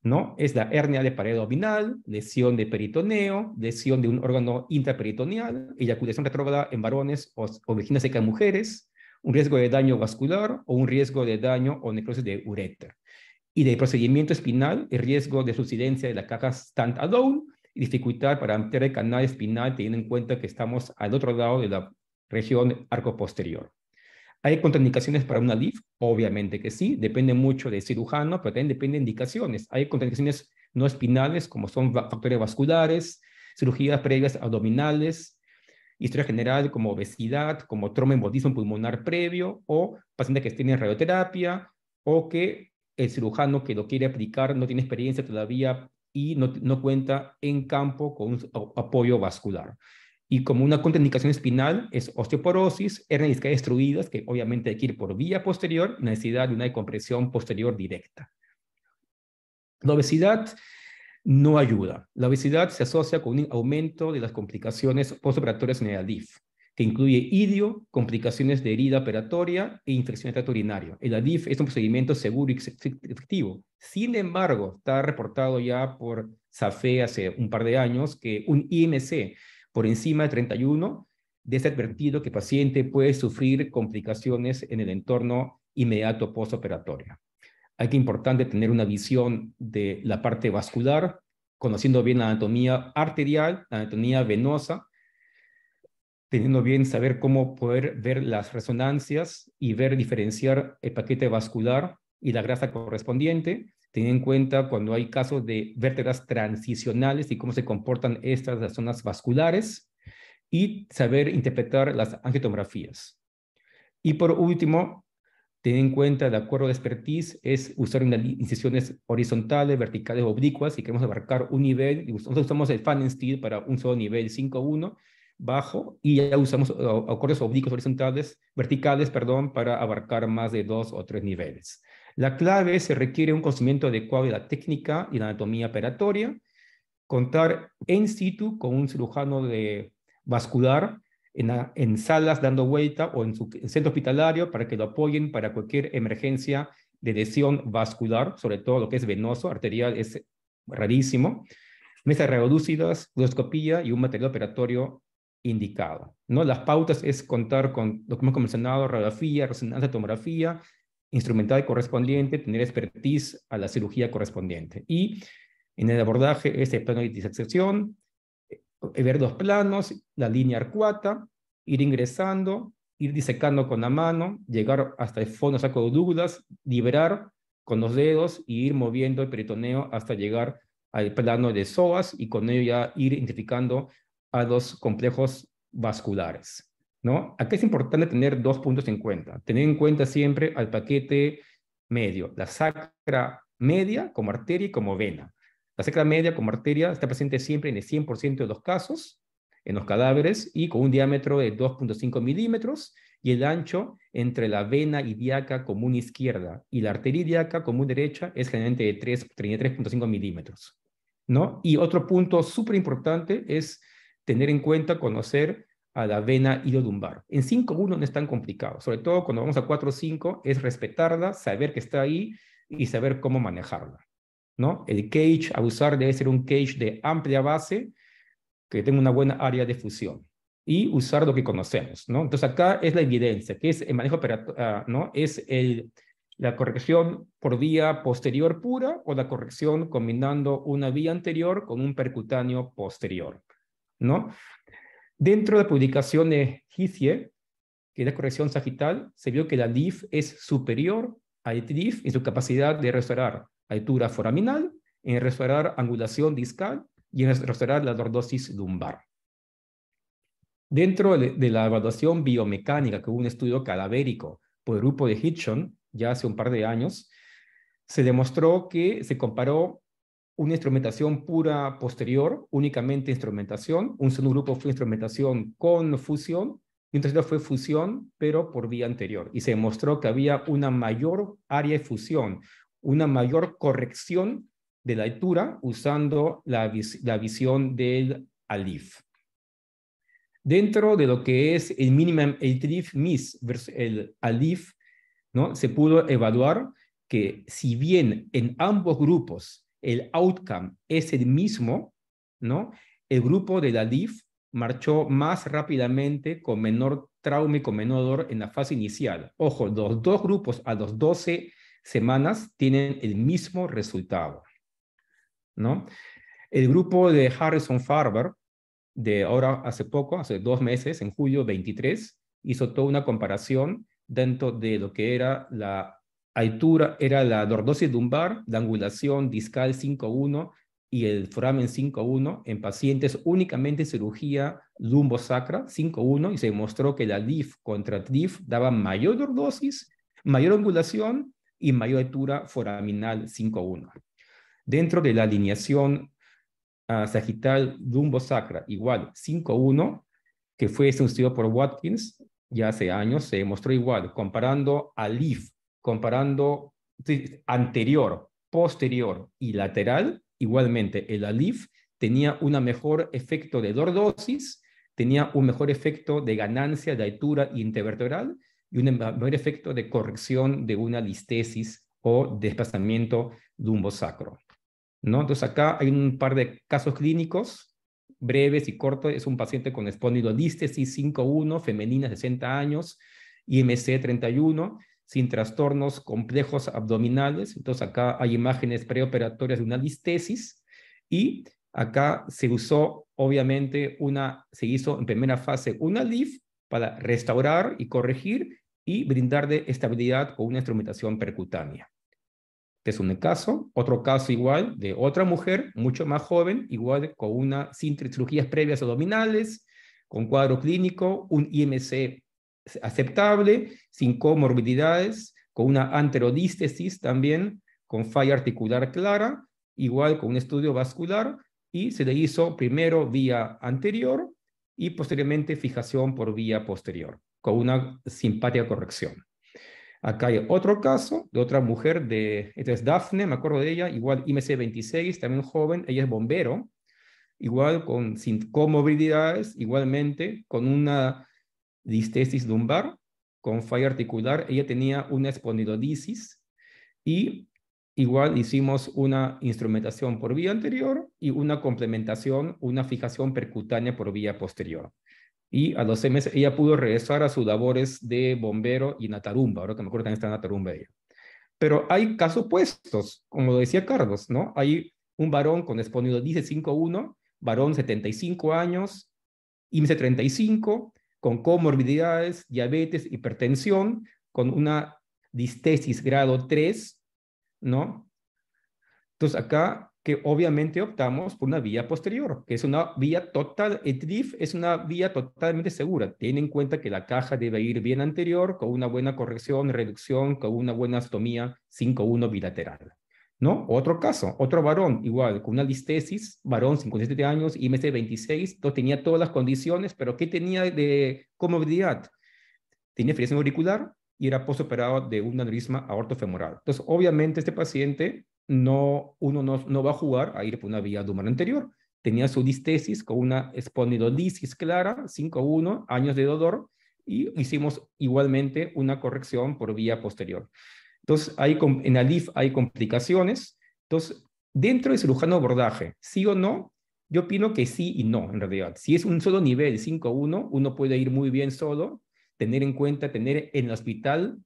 ¿no? Es la hernia de pared abdominal, lesión de peritoneo, lesión de un órgano intraperitoneal, eyaculación retrógrada en varones o vagina seca en mujeres, un riesgo de daño vascular o un riesgo de daño o necrosis de uréter. Y de procedimiento espinal, el riesgo de subsidencia de la caja stand-alone y dificultad para ampliar el canal espinal, teniendo en cuenta que estamos al otro lado de la región arco posterior. ¿Hay contraindicaciones para una LIF? Obviamente que sí, depende mucho del cirujano, pero también depende de indicaciones. Hay contraindicaciones no espinales, como son factores vasculares, cirugías previas abdominales, historia general como obesidad, como tromboembolismo pulmonar previo, o pacientes que tienen radioterapia, o que el cirujano que lo quiere aplicar no tiene experiencia todavía y no cuenta en campo con un apoyo vascular. Y como una contraindicación espinal es osteoporosis, hernias discales destruidas, que obviamente hay que ir por vía posterior, necesidad de una decompresión posterior directa. La obesidad no ayuda. La obesidad se asocia con un aumento de las complicaciones postoperatorias en el ALIF, que incluye idio, complicaciones de herida operatoria e infección de tracto urinario. El ALIF es un procedimiento seguro y efectivo. Sin embargo, está reportado ya por SAFE hace un par de años que un IMC por encima de 31 es advertido que el paciente puede sufrir complicaciones en el entorno inmediato postoperatorio. Hay que importante tener una visión de la parte vascular, conociendo bien la anatomía arterial, la anatomía venosa, teniendo bien saber cómo poder ver las resonancias y ver diferenciar el paquete vascular y la grasa correspondiente, teniendo en cuenta cuando hay casos de vértebras transicionales y cómo se comportan estas las zonas vasculares, y saber interpretar las angiotomografías. Y por último, tener en cuenta, de acuerdo a la expertise, es usar incisiones horizontales, verticales, oblicuas, si queremos abarcar un nivel. Nosotros usamos el Pfannenstiel para un solo nivel 5-1, bajo, y ya usamos acordes oblicuos horizontales, verticales, perdón, para abarcar más de 2 o 3 niveles. La clave se requiere un conocimiento adecuado de la técnica y la anatomía operatoria, contar en situ con un cirujano vascular en salas dando vuelta o en su centro hospitalario para que lo apoyen para cualquier emergencia de lesión vascular, sobre todo lo que es venoso, arterial es rarísimo. Mesas radiolúcidas, endoscopía y un material operatorio indicado, ¿no? Las pautas es contar con lo que hemos mencionado, radiografía, resonancia, tomografía, instrumental correspondiente, tener expertise a la cirugía correspondiente. Y en el abordaje es el plano de disección, ver los planos, la línea arcuata, ir ingresando, ir disecando con la mano, llegar hasta el fondo saco de Douglas, liberar con los dedos y ir moviendo el peritoneo hasta llegar al plano de psoas y con ello ya ir identificando a los complejos vasculares, ¿no? Aquí es importante tener 2 puntos en cuenta. Tener en cuenta siempre al paquete medio, la sacra media como arteria y como vena. La sacra media como arteria está presente siempre en el 100% de los casos, en los cadáveres, y con un diámetro de 2.5 milímetros, y el ancho entre la vena ilíaca común izquierda y la arteria ilíaca común derecha es generalmente de 33.5 milímetros, ¿no? Y otro punto súper importante es tener en cuenta, conocer a la vena iliolumbar. En 5-1 no es tan complicado, sobre todo cuando vamos a 4-5, es respetarla, saber que está ahí y saber cómo manejarla, ¿no? El cage a usar debe ser un cage de amplia base que tenga una buena área de fusión y usar lo que conocemos, ¿no? Entonces acá es la evidencia, que es el manejo operatorio, ¿no? Es la corrección por vía posterior pura o la corrección combinando una vía anterior con un percutáneo posterior, ¿no? Dentro de la publicación de Hizie, que es la corrección sagital, se vio que la LIF es superior al TLIF en su capacidad de restaurar altura foraminal, en restaurar angulación discal y en restaurar la lordosis lumbar. Dentro de la evaluación biomecánica, que hubo un estudio cadavérico por el grupo de Hitchon, ya hace un par de años, se demostró que se comparó una instrumentación pura posterior, únicamente instrumentación, un segundo grupo fue instrumentación con fusión, y un tercero fue fusión, pero por vía anterior. Y se demostró que había una mayor área de fusión, una mayor corrección de la altura usando la visión del ALIF. Dentro de lo que es el minimum, el TLIF MIS versus el ALIF, ¿no? Se pudo evaluar que si bien en ambos grupos el outcome es el mismo, ¿no? El grupo del ALIF marchó más rápidamente, con menor trauma y con menor dolor en la fase inicial. Ojo, los 2 grupos a los 12 semanas tienen el mismo resultado, ¿no? El grupo de Harrison-Farber, de ahora hace poco, hace 2 meses, en julio 23, hizo toda una comparación dentro de lo que era la altura, era la lordosis lumbar, la angulación discal 5-1 y el foramen 5-1 en pacientes únicamente cirugía lumbosacra 5-1, y se demostró que la LIF contra TLIF daba mayor lordosis, mayor angulación y mayor altura foraminal 5-1. Dentro de la alineación sagital lumbosacra igual 5-1, que fue un estudio por Watkins ya hace años, se demostró igual, comparando a LIF, comparando anterior, posterior y lateral, igualmente el ALIF tenía un mejor efecto de lordosis, tenía un mejor efecto de ganancia de altura intervertebral y un mejor efecto de corrección de una listesis o desplazamiento lumbosacro, ¿no? Entonces acá hay un par de casos clínicos breves y cortos. Es un paciente con espondilolístesis 5-1, femenina, 60 años, IMC 31. sin trastornos complejos abdominales. Entonces acá hay imágenes preoperatorias de una listesis y acá se usó, obviamente, se hizo en primera fase una LIF para restaurar y corregir y brindarle estabilidad con una instrumentación percutánea. Este es un caso. Otro caso igual de otra mujer, mucho más joven, igual sin cirugías previas abdominales, con cuadro clínico, un IMC aceptable, sin comorbilidades, con una anterodístesis también, con falla articular clara, igual con un estudio vascular, y se le hizo primero vía anterior y posteriormente fijación por vía posterior, con una simpática corrección. Acá hay otro caso de otra mujer, esta es Dafne, me acuerdo de ella, igual IMC 26, también joven, ella es bombero, igual sin comorbilidades, igualmente con una distesis lumbar, con falla articular, ella tenía una espondilolisis y igual hicimos una instrumentación por vía anterior y una complementación, una fijación percutánea por vía posterior. Y a los 6 meses ella pudo regresar a sus labores de bombero y en Atarumba, ahora que me acuerdo también está en Atarumba ella. Pero hay casos opuestos, como lo decía Carlos, ¿no? Hay un varón con espondilolisis 5.1, varón 75 años, IMC 35, con comorbilidades, diabetes, hipertensión, con una distesis grado 3, ¿no? Entonces acá que obviamente optamos por una vía posterior, que es una vía total, el TRIF es una vía totalmente segura. Ten en cuenta que la caja debe ir bien anterior, con una buena corrección, reducción, con una buena astomía 5.1 bilateral. ¿No? Otro caso, otro varón, igual, con una listesis, varón, 57 años, IMC 26, tenía todas las condiciones, pero ¿qué tenía de comorbilidad? Tenía fibrilación auricular y era postoperado de un aneurisma aortofemoral. Entonces, obviamente, este paciente uno no va a jugar a ir por una vía lumbar anterior. Tenía su distesis con una espondilolisis clara, 5.1, años de dolor, y hicimos igualmente una corrección por vía posterior. Entonces, en la LIF hay complicaciones. Entonces, dentro del cirujano abordaje, ¿sí o no? Yo opino que sí y no, en realidad. Si es un solo nivel 5.1, uno puede ir muy bien solo, tener en cuenta, tener en el hospital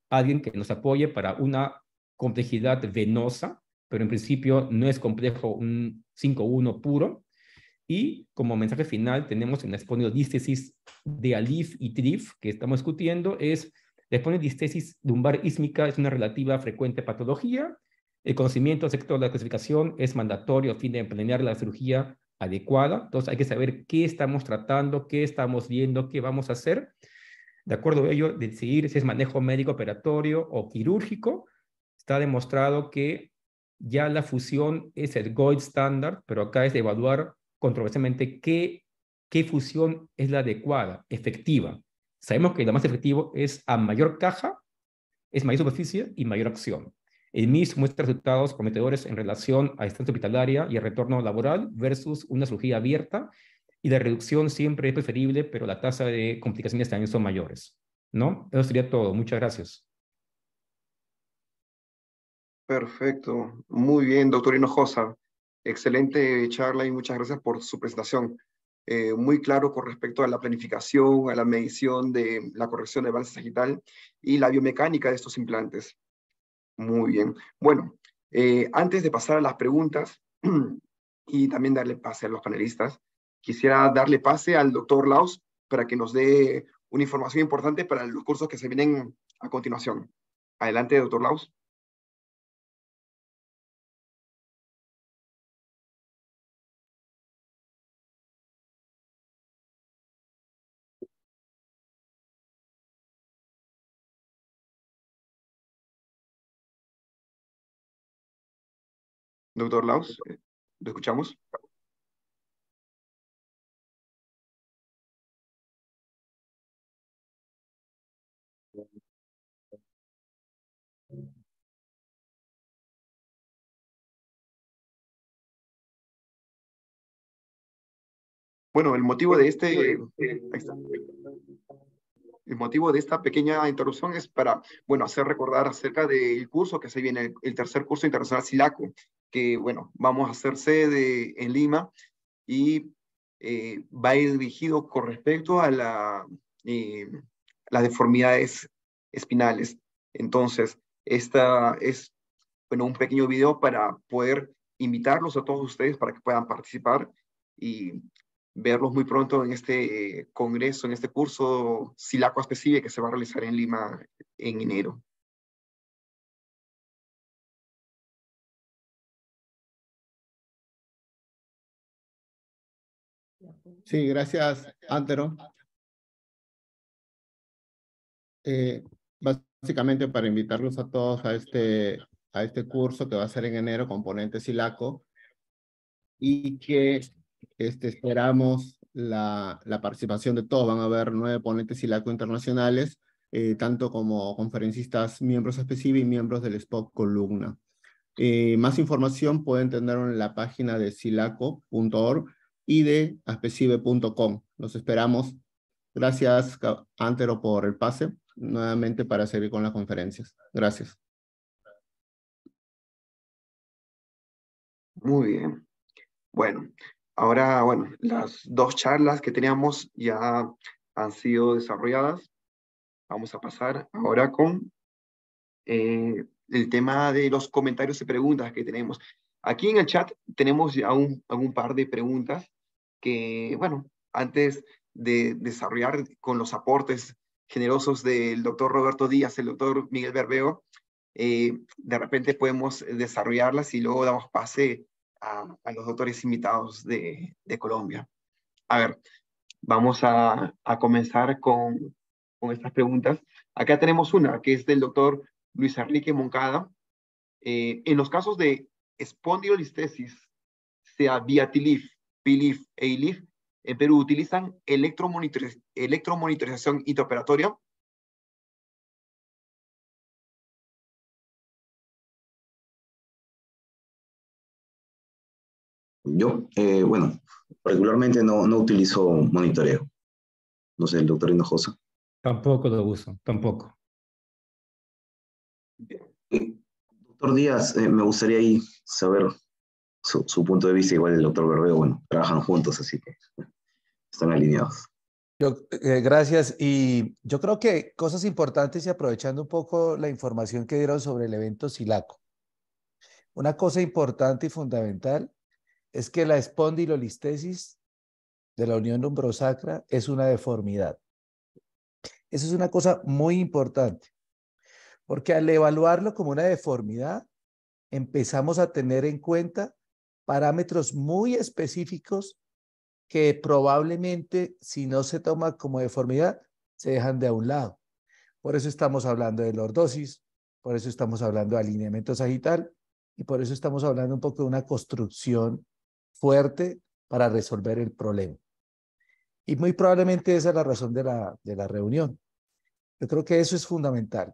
alguien que nos apoye para una complejidad venosa, pero en principio no es complejo un 5.1 puro. Y como mensaje final tenemos en la espondilodístesis de ALIF y TRIF que estamos discutiendo, la espondilodistesis lumbar ísmica es una relativa frecuente patología. El conocimiento del sector de la clasificación es mandatorio a fin de planear la cirugía adecuada. Entonces hay que saber qué estamos tratando, qué estamos viendo, qué vamos a hacer. De acuerdo a ello, decidir si es manejo médico operatorio o quirúrgico. Está demostrado que ya la fusión es el gold standard, pero acá es de evaluar controversialmente qué fusión es la adecuada, efectiva. Sabemos que lo más efectivo es a mayor caja, es mayor superficie y mayor acción. El MIS muestra resultados prometedores en relación a estancia hospitalaria y el retorno laboral versus una cirugía abierta, y la reducción siempre es preferible, pero la tasa de complicaciones también son mayores, ¿no? Eso sería todo. Muchas gracias. Perfecto. Muy bien, doctor Hinojosa. Excelente charla y muchas gracias por su presentación. Muy claro con respecto a la planificación, a la medición de la corrección de balance sagital y la biomecánica de estos implantes. Muy bien. Bueno, antes de pasar a las preguntas y también darle pase a los panelistas, quisiera darle pase al doctor Laos para que nos dé una información importante para los cursos que se vienen a continuación. Adelante, doctor Laos. Doctor Laos, ¿lo escuchamos? Bueno, el motivo de esta pequeña interrupción es para, bueno, hacer recordar acerca del curso que se viene, el tercer curso internacional SILACO, que, bueno, vamos a hacer sede en Lima y va a ir dirigido con respecto a las deformidades espinales. Entonces, esta es, bueno, un pequeño video para poder invitarlos a todos ustedes para que puedan participar y verlos muy pronto en este congreso, en este curso Silaco Especibe que se va a realizar en Lima en enero. Sí, gracias, Antero. Básicamente para invitarlos a todos a este curso que va a ser en enero, Componentes Silaco, y que esperamos la participación de todos. Van a haber 9 ponentes Silaco internacionales, tanto como conferencistas miembros específicos y miembros del SPOC Columna. Más información pueden tener en la página de silaco.org y de aspecibe.com. Los esperamos. Gracias, Antero, por el pase, nuevamente para seguir con las conferencias. Gracias. Muy bien. Bueno, ahora, bueno, las 2 charlas que teníamos ya han sido desarrolladas. Vamos a pasar ahora con el tema de los comentarios y preguntas que tenemos. Aquí en el chat tenemos ya un par de preguntas que, bueno, antes de desarrollar con los aportes generosos del doctor Roberto Díaz, el doctor Miguel Berbeo, de repente podemos desarrollarlas y luego damos pase a los doctores invitados de Colombia. A ver, vamos a comenzar con estas preguntas. Acá tenemos una que es del doctor Luis Enrique Moncada. En los casos de espondilolistesis, sea vía TILIF, PILIF e ILIF, en Perú utilizan electromonitorización intraoperatoria. Yo, bueno, particularmente no utilizo monitoreo. No sé, el doctor Hinojosa. Tampoco lo uso, tampoco. Doctor Díaz, me gustaría ahí saber su punto de vista. Igual el doctor Berbeo, bueno, trabajan juntos, así que están alineados. Gracias. Y yo creo que cosas importantes y aprovechando un poco la información que dieron sobre el evento Silaco. Una cosa importante y fundamental es que la espondilolistesis de la unión lumbrosacra es una deformidad. Eso es una cosa muy importante, porque al evaluarlo como una deformidad, empezamos a tener en cuenta parámetros muy específicos que probablemente, si no se toma como deformidad, se dejan de a un lado. Por eso estamos hablando de lordosis, por eso estamos hablando de alineamiento sagital y por eso estamos hablando un poco de una construcción fuerte para resolver el problema. Y muy probablemente esa es la razón de la reunión. Yo creo que eso es fundamental.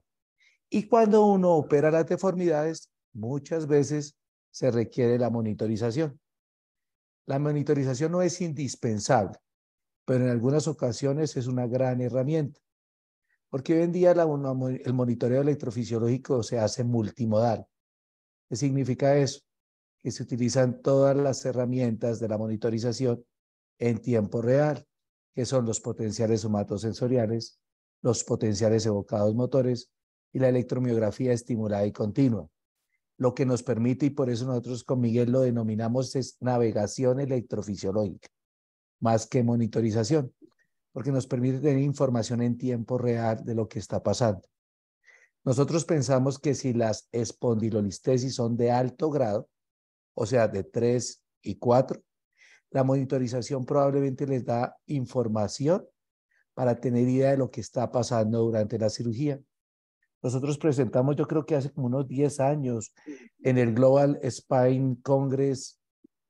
Y cuando uno opera las deformidades, muchas veces se requiere la monitorización. La monitorización no es indispensable, pero en algunas ocasiones es una gran herramienta. Porque hoy en día el monitoreo electrofisiológico se hace multimodal. ¿Qué significa eso? Que se utilizan todas las herramientas de la monitorización en tiempo real, que son los potenciales somatosensoriales, los potenciales evocados motores y la electromiografía estimulada y continua. Lo que nos permite, y por eso nosotros con Miguel lo denominamos, es navegación electrofisiológica, más que monitorización, porque nos permite tener información en tiempo real de lo que está pasando. Nosotros pensamos que si las espondilolistesis son de alto grado, o sea, de 3 y 4, la monitorización probablemente les da información para tener idea de lo que está pasando durante la cirugía. Nosotros presentamos, yo creo que hace como unos 10 años, en el Global Spine Congress,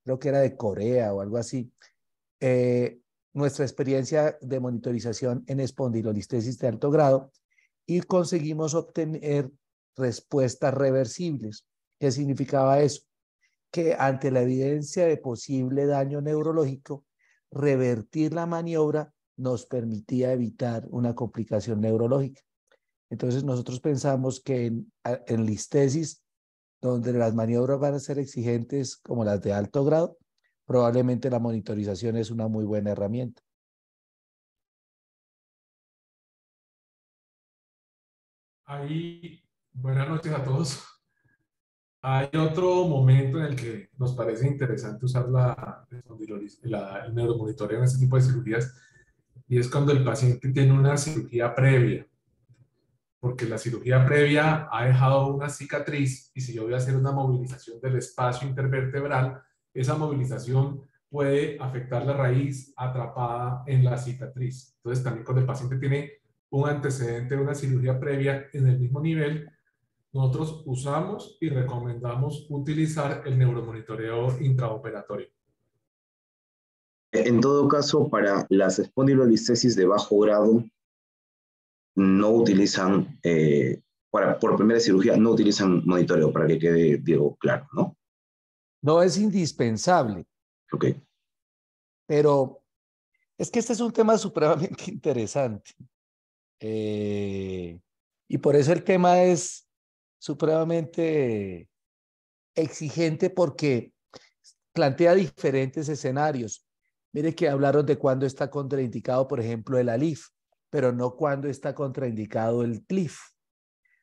creo que era de Corea o algo así, nuestra experiencia de monitorización en espondilolistesis de alto grado y conseguimos obtener respuestas reversibles. ¿Qué significaba eso? Que ante la evidencia de posible daño neurológico, revertir la maniobra nos permitía evitar una complicación neurológica. Entonces nosotros pensamos que en listesis, donde las maniobras van a ser exigentes como las de alto grado, probablemente la monitorización es una muy buena herramienta. Buenas noches a todos. Hay otro momento en el que nos parece interesante usar el neuromonitoreo en este tipo de cirugías, y es cuando el paciente tiene una cirugía previa, porque la cirugía previa ha dejado una cicatriz, y si yo voy a hacer una movilización del espacio intervertebral, esa movilización puede afectar la raíz atrapada en la cicatriz. Entonces, también cuando el paciente tiene un antecedente de una cirugía previa en el mismo nivel, nosotros usamos y recomendamos utilizar el neuromonitoreo intraoperatorio. En todo caso, para las espondilolistesis de bajo grado, no utilizan, por primera cirugía, no utilizan monitoreo, para que quede, Diego, claro, ¿no? No es indispensable, Ok. pero es que este es un tema supremamente interesante. Y por eso el tema es supremamente exigente, porque plantea diferentes escenarios. Mire que hablaron de cuándo está contraindicado, por ejemplo, el ALIF, pero no cuándo está contraindicado el CLIF.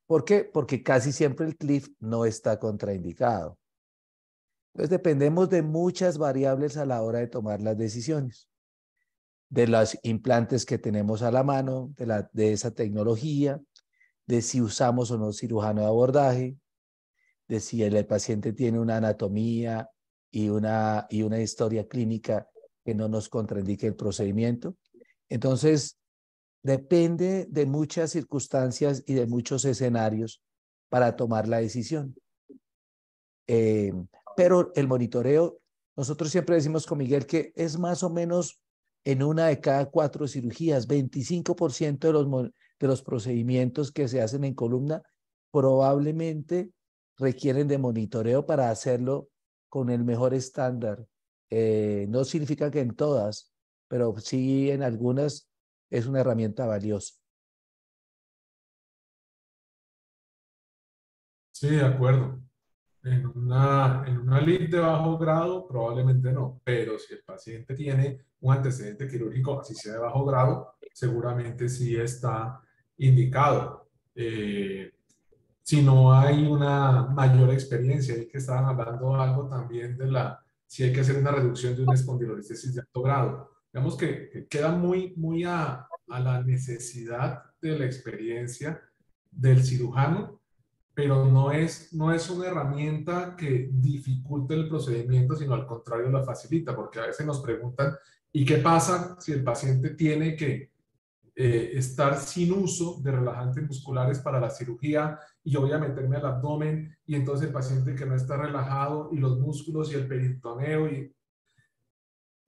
¿Por qué? Porque casi siempre el CLIF no está contraindicado. Entonces dependemos de muchas variables a la hora de tomar las decisiones, de los implantes que tenemos a la mano, de esa tecnología, de si usamos o no cirujano de abordaje, de si el paciente tiene una anatomía y una historia clínica que no nos contraindique el procedimiento. Entonces, depende de muchas circunstancias y de muchos escenarios para tomar la decisión. Pero el monitoreo, nosotros siempre decimos con Miguel que es más o menos en una de cada 4 cirugías, 25% de los procedimientos que se hacen en columna probablemente requieren de monitoreo para hacerlo con el mejor estándar. No significa que en todas, pero sí en algunas es una herramienta valiosa. Sí, de acuerdo. En una LID de bajo grado, probablemente no, pero si el paciente tiene un antecedente quirúrgico, así sea de bajo grado, seguramente sí está indicado. Si no hay una mayor experiencia, y que estaban hablando algo también si hay que hacer una reducción de una espondilolistesis de alto grado. Digamos que queda muy a la necesidad de la experiencia del cirujano, pero no es una herramienta que dificulte el procedimiento, sino al contrario la facilita, porque a veces nos preguntan, ¿y qué pasa si el paciente tiene que estar sin uso de relajantes musculares para la cirugía y yo voy a meterme al abdomen, y entonces el paciente que no está relajado y los músculos y el peritoneo, y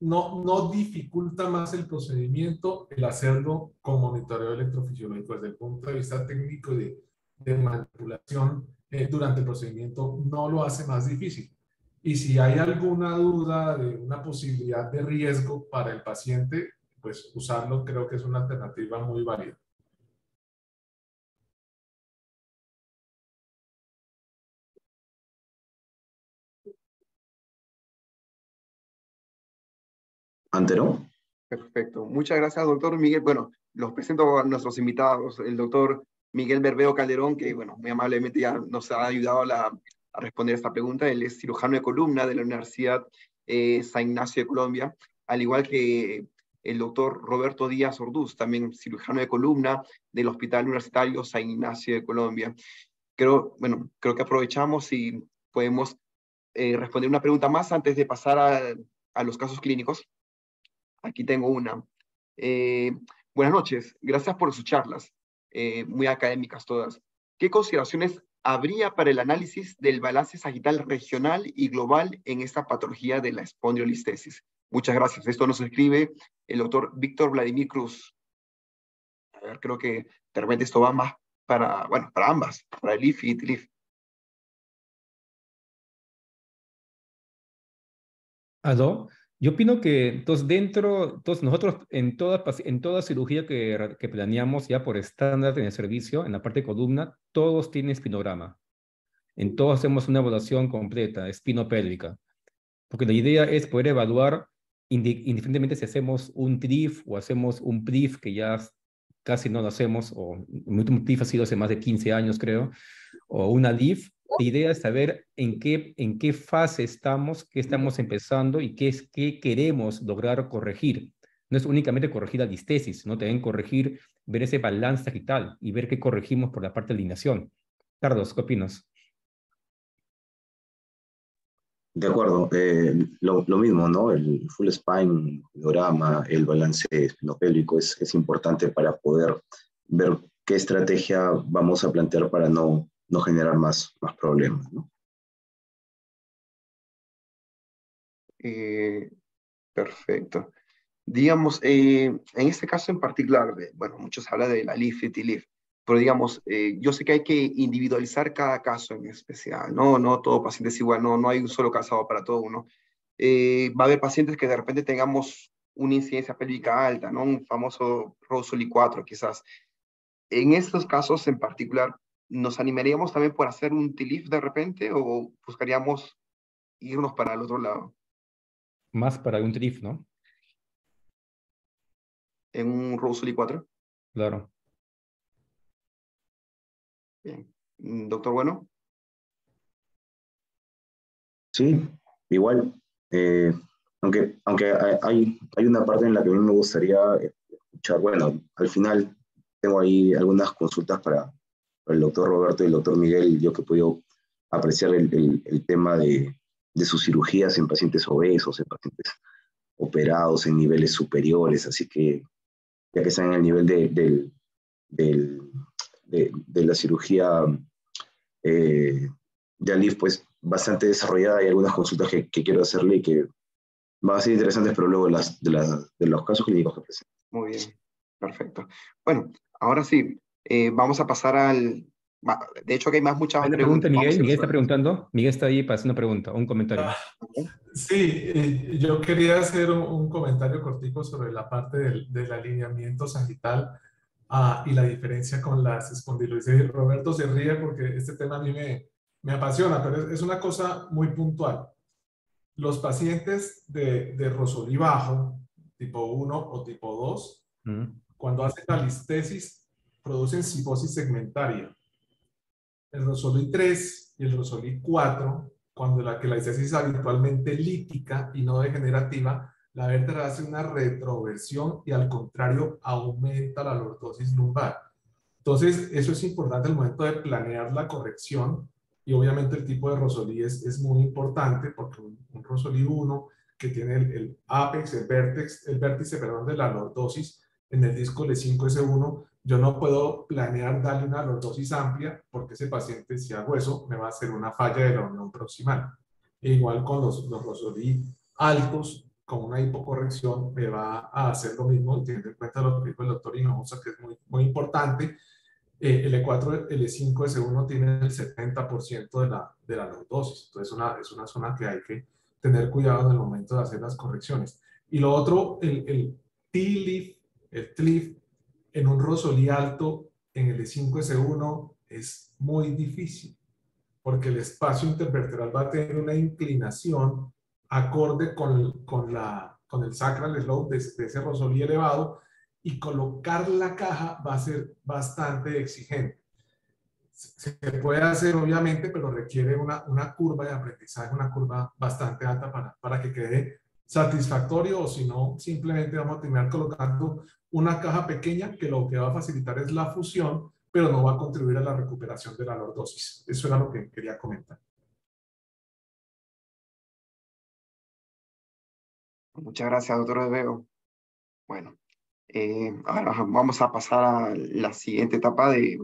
no dificulta más el procedimiento el hacerlo con monitoreo electrofisiológico desde el punto de vista técnico de manipulación durante el procedimiento? No lo hace más difícil. Y si hay alguna duda de una posibilidad de riesgo para el paciente, pues usarlo creo que es una alternativa muy válida. ¿Antero? Perfecto. Muchas gracias, doctor Miguel. Bueno, los presento a nuestros invitados, el doctor Miguel Berbeo Calderón, que, bueno, muy amablemente ya nos ha ayudado a responder esta pregunta. Él es cirujano de columna de la Universidad San Ignacio de Colombia, al igual que el doctor Roberto Díaz Orduz, también cirujano de columna del Hospital Universitario San Ignacio de Colombia. Creo que aprovechamos y podemos responder una pregunta más antes de pasar a los casos clínicos. Aquí tengo una. Buenas noches, gracias por sus charlas, muy académicas todas. ¿Qué consideraciones habría para el análisis del balance sagital regional y global en esta patología de la espondilolistesis? Muchas gracias. Esto nos escribe el doctor Víctor Vladimir Cruz. A ver, creo que de repente esto va más para ambas, para el IF y TLIF. ¿Aló? Yo opino que entonces nosotros en toda cirugía que planeamos ya por estándar en el servicio, en la parte de columna, todos tienen espinograma. En todos hacemos una evaluación completa, espinopélvica. Porque la idea es poder evaluar, indiferentemente si hacemos un TRIF o hacemos un PRIF, que ya casi no lo hacemos, o mi último TIF ha sido hace más de 15 años, creo, o una LIF. La idea es saber en qué fase estamos, qué estamos empezando y qué queremos lograr corregir. No es únicamente corregir la listesis, ¿no? También corregir, ver ese balance sagital y ver qué corregimos por la parte de alineación. Carlos, ¿qué opinas? De acuerdo, lo mismo, ¿no? El full spine, el diorama, el balance espinopélvico es importante para poder ver qué estrategia vamos a plantear para no generar más problemas, ¿no? Perfecto. Digamos, en este caso en particular, bueno, muchos hablan de la LIF y TLIF, pero digamos, yo sé que hay que individualizar cada caso en especial, ¿no? No todo paciente es igual, no hay un solo caso para todo uno. Va a haber pacientes que de repente tengamos una incidencia pélvica alta, ¿no? Un famoso Rosoli 4 quizás. En estos casos en particular, ¿nos animaríamos también por hacer un TLIF de repente o buscaríamos irnos para el otro lado? Más para un TRIF, ¿no? En un Rosoli 4. Claro. Bien. Doctor Bueno. Sí, igual, aunque hay una parte en la que a mí me gustaría escuchar, bueno, al final tengo ahí algunas consultas para el doctor Roberto y el doctor Miguel, yo que he podido apreciar el tema de sus cirugías en pacientes obesos, en pacientes operados en niveles superiores, así que ya que están en el nivel de la cirugía de Alif, pues bastante desarrollada, hay algunas consultas que quiero hacerle y que van a ser interesantes, pero luego de los casos clínicos que presentan. Muy bien, perfecto. Bueno, ahora sí, vamos a pasar al... De hecho, que hay muchas Hay una preguntas. pregunta, Miguel. Miguel está preguntando. Miguel está ahí para hacer una pregunta, un comentario. Sí, yo quería hacer un comentario cortico sobre la parte del alineamiento sagital y la diferencia con las espondiloides. Roberto se ríe porque este tema a mí me apasiona, pero es una cosa muy puntual. Los pacientes de Rosoli bajo, tipo 1 o tipo 2, cuando hacen la listesis, producen cifosis segmentaria. El Rosoli 3 y el Rosoli 4, cuando la listesis es habitualmente lítica y no degenerativa, la vértebra hace una retroversión y al contrario aumenta la lordosis lumbar. Entonces, eso es importante al momento de planear la corrección y obviamente el tipo de Rosoli es muy importante porque un Rosoli 1 que tiene el apex, el vértice, perdón, de la lordosis en el disco L5S1, yo no puedo planear darle una lordosis amplia porque ese paciente, si hago eso, me va a hacer una falla de la unión proximal. E igual con los Rosoli altos, con una hipocorrección, me va a hacer lo mismo, teniendo en cuenta lo que dijo el doctor Hinojosa, que es muy importante. El E4, el E5S1 tiene el 70% de la lordosis. Entonces, es una zona que hay que tener cuidado en el momento de hacer las correcciones. Y lo otro, el TLIF, el TLIF, en un Rosoli alto, en el E5S1, es muy difícil, porque el espacio intervertebral va a tener una inclinación acorde con el sacral slope de ese Rosoli elevado, y colocar la caja va a ser bastante exigente. Se puede hacer obviamente, pero requiere una curva de aprendizaje, una curva bastante alta para que quede satisfactorio, o si no, simplemente vamos a terminar colocando una caja pequeña que lo que va a facilitar es la fusión, pero no va a contribuir a la recuperación de la lordosis. Eso era lo que quería comentar. Muchas gracias, doctor Odvego. Bueno, ahora vamos a pasar a la siguiente etapa de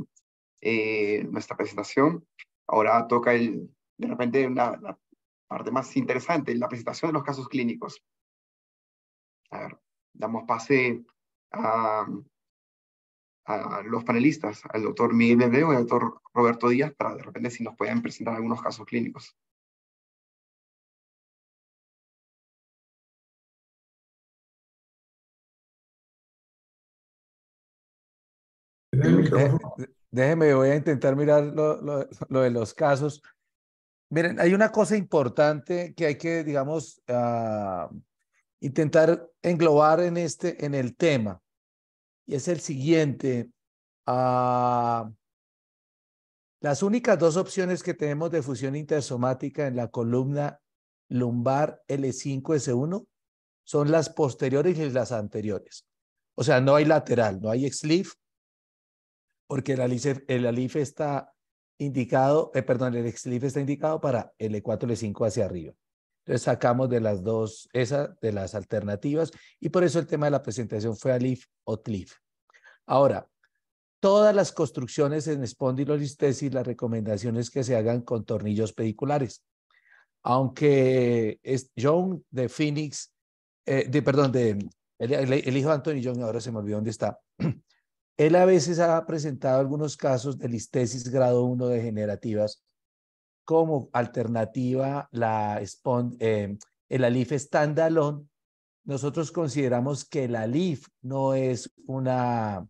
nuestra presentación. Ahora toca de repente la parte más interesante, la presentación de los casos clínicos. A ver, damos pase a los panelistas, al doctor Miguel Lebreo y al doctor Roberto Díaz, para de repente si nos pueden presentar algunos casos clínicos. Déjeme, voy a intentar mirar lo de los casos. Miren, hay una cosa importante que hay que, digamos, intentar englobar en el tema. y es el siguiente. Las únicas dos opciones que tenemos de fusión intersomática en la columna lumbar L5-S1 son las posteriores y las anteriores. O sea, no hay lateral, no hay XLIF, porque el ALIF está indicado, perdón, el XLIF está indicado para L4, L5 hacia arriba. Entonces sacamos de las dos, esa de las alternativas, y por eso el tema de la presentación fue ALIF o TLIF. Ahora, todas las construcciones en espondilolistesis, la recomendación es que se hagan con tornillos pediculares. Aunque John de Phoenix, el hijo de Anthony John, ahora se me olvidó dónde está, él a veces ha presentado algunos casos de listesis grado 1 degenerativas como alternativa el ALIF standalone. Nosotros consideramos que el ALIF no es una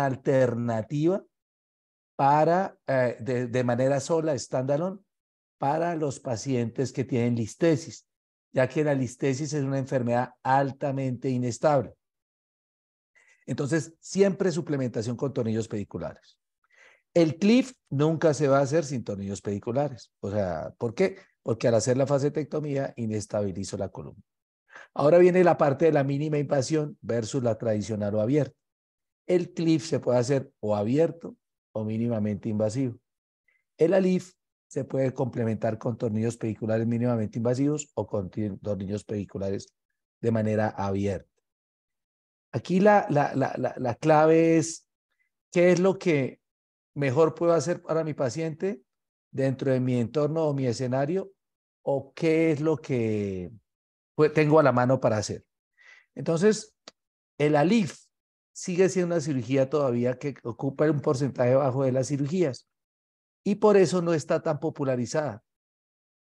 alternativa para, de manera sola, standalone, para los pacientes que tienen listesis, ya que la listesis es una enfermedad altamente inestable. Entonces, siempre suplementación con tornillos pediculares. El CLIF nunca se va a hacer sin tornillos pediculares. O sea, ¿por qué? Porque al hacer la facetectomía inestabilizo la columna. Ahora viene la parte de la mínima invasión versus la tradicional o abierta. El CLIF se puede hacer o abierto o mínimamente invasivo. El ALIF se puede complementar con tornillos pediculares mínimamente invasivos o con tornillos pediculares de manera abierta. Aquí la clave es qué es lo que mejor puedo hacer para mi paciente dentro de mi entorno o mi escenario, o qué es lo que tengo a la mano para hacer. Entonces, el ALIF sigue siendo una cirugía todavía que ocupa un porcentaje bajo de las cirugías y por eso no está tan popularizada,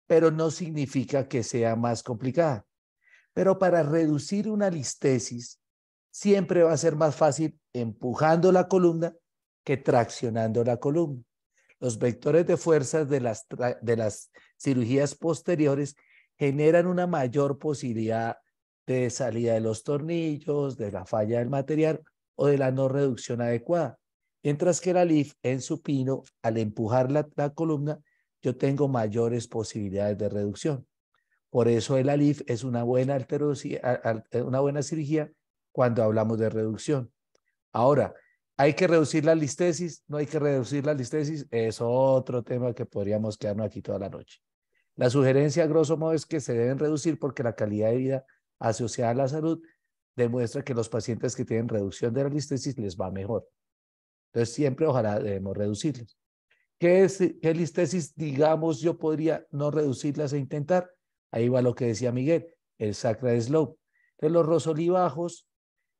pero no significa que sea más complicada. Pero para reducir una listesis, siempre va a ser más fácil empujando la columna que traccionando la columna. Los vectores de fuerzas de las cirugías posteriores generan una mayor posibilidad de salida de los tornillos, de la falla del material o de la no reducción adecuada. Mientras que el ALIF en supino, al empujar la columna, yo tengo mayores posibilidades de reducción. Por eso el ALIF es una buena cirugía cuando hablamos de reducción. Ahora, ¿hay que reducir la listesis? ¿No hay que reducir la listesis? Es otro tema que podríamos quedarnos aquí toda la noche. La sugerencia, a grosso modo, es que se deben reducir porque la calidad de vida asociada a la salud demuestra que los pacientes que tienen reducción de la listesis les va mejor. Entonces, siempre ojalá debemos reducirles. ¿Qué listesis, digamos, yo podría no reducirlas e intentar? Ahí va lo que decía Miguel, el sacral slope. Entonces, los Rosoli bajos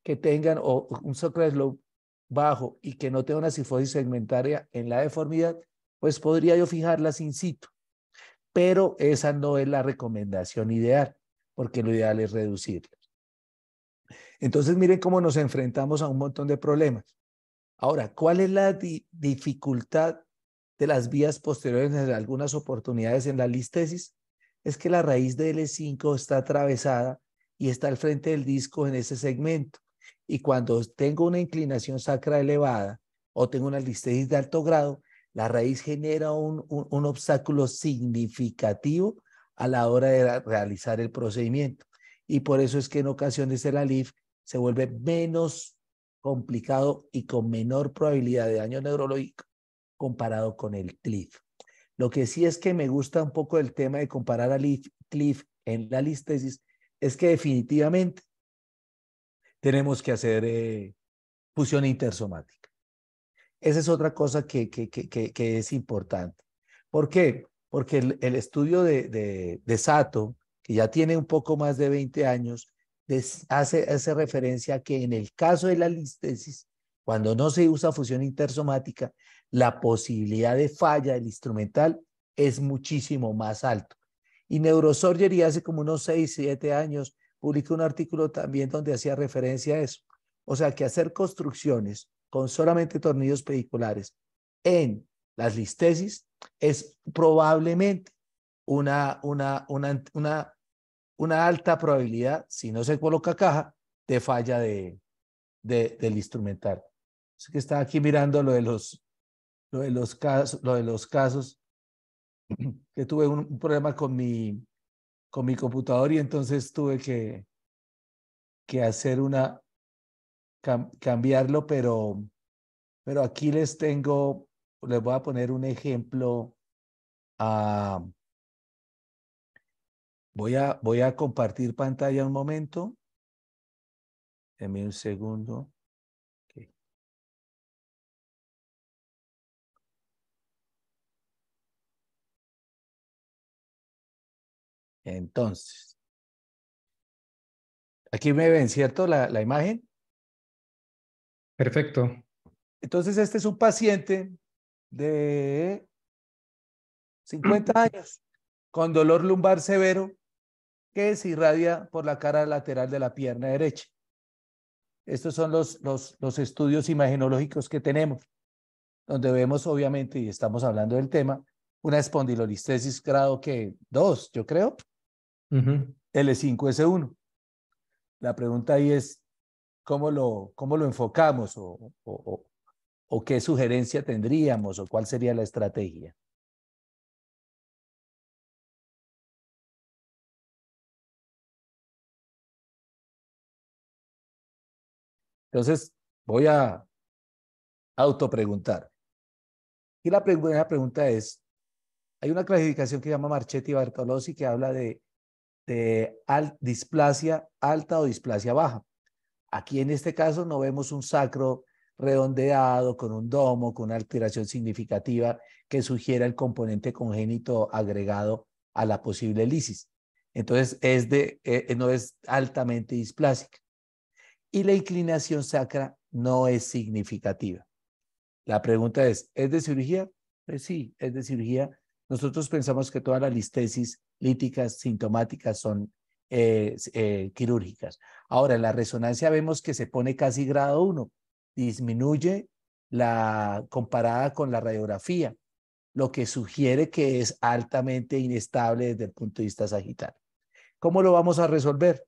que tengan o un sacral slope bajo y que no tenga una cifosis segmentaria en la deformidad, pues podría yo fijarlas in situ. Pero esa no es la recomendación ideal, porque lo ideal es reducirlas. Entonces, miren cómo nos enfrentamos a un montón de problemas. Ahora, ¿cuál es la dificultad de las vías posteriores en algunas oportunidades en la listesis? Es que la raíz de L5 está atravesada y está al frente del disco en ese segmento. Y cuando tengo una inclinación sacra elevada o tengo una listesis de alto grado, la raíz genera un obstáculo significativo a la hora de realizar el procedimiento. Y por eso es que en ocasiones el ALIF se vuelve menos complicado y con menor probabilidad de daño neurológico comparado con el CLIF. Lo que sí es que me gusta un poco el tema de comparar al CLIF en la listesis es que definitivamente tenemos que hacer fusión intersomática. Esa es otra cosa que es importante. ¿Por qué? Porque el estudio de Sato, que ya tiene un poco más de 20 años, hace referencia a que en el caso de la listesis, cuando no se usa fusión intersomática, la posibilidad de falla del instrumental es muchísimo más alto. Y Neurosurgery hace como unos 6, 7 años publicó un artículo también donde hacía referencia a eso. O sea que hacer construcciones con solamente tornillos pediculares en las listesis es probablemente una alta probabilidad, si no se coloca caja, de falla de del instrumental. Es que estaba aquí mirando lo de los casos, que tuve un problema con mi computador y entonces tuve que hacer cambiarlo, pero aquí les voy a poner un ejemplo. Voy a compartir pantalla un momento. Deme un segundo. Okay. Entonces, aquí me ven, ¿cierto? La imagen. Perfecto. Entonces, este es un paciente de 50 años con dolor lumbar severo que se irradia por la cara lateral de la pierna derecha. Estos son los estudios imagenológicos que tenemos, donde vemos, obviamente, y estamos hablando del tema, una espondilolistesis grado que 2, yo creo, L5S1. La pregunta ahí es, ¿cómo lo enfocamos o qué sugerencia tendríamos o cuál sería la estrategia? Entonces, voy a autopreguntar. Y la primera pregunta es, hay una clasificación que se llama Marchetti-Bartolozzi que habla de displasia alta o displasia baja. Aquí en este caso no vemos un sacro redondeado con un domo, con una alteración significativa que sugiera el componente congénito agregado a la posible lisis. Entonces no es altamente displásica. Y la inclinación sacra no es significativa. La pregunta es de cirugía? Pues sí, es de cirugía. Nosotros pensamos que todas las listesis líticas sintomáticas son quirúrgicas. Ahora, en la resonancia vemos que se pone casi grado 1, disminuye comparada con la radiografía, lo que sugiere que es altamente inestable desde el punto de vista sagital. ¿Cómo lo vamos a resolver?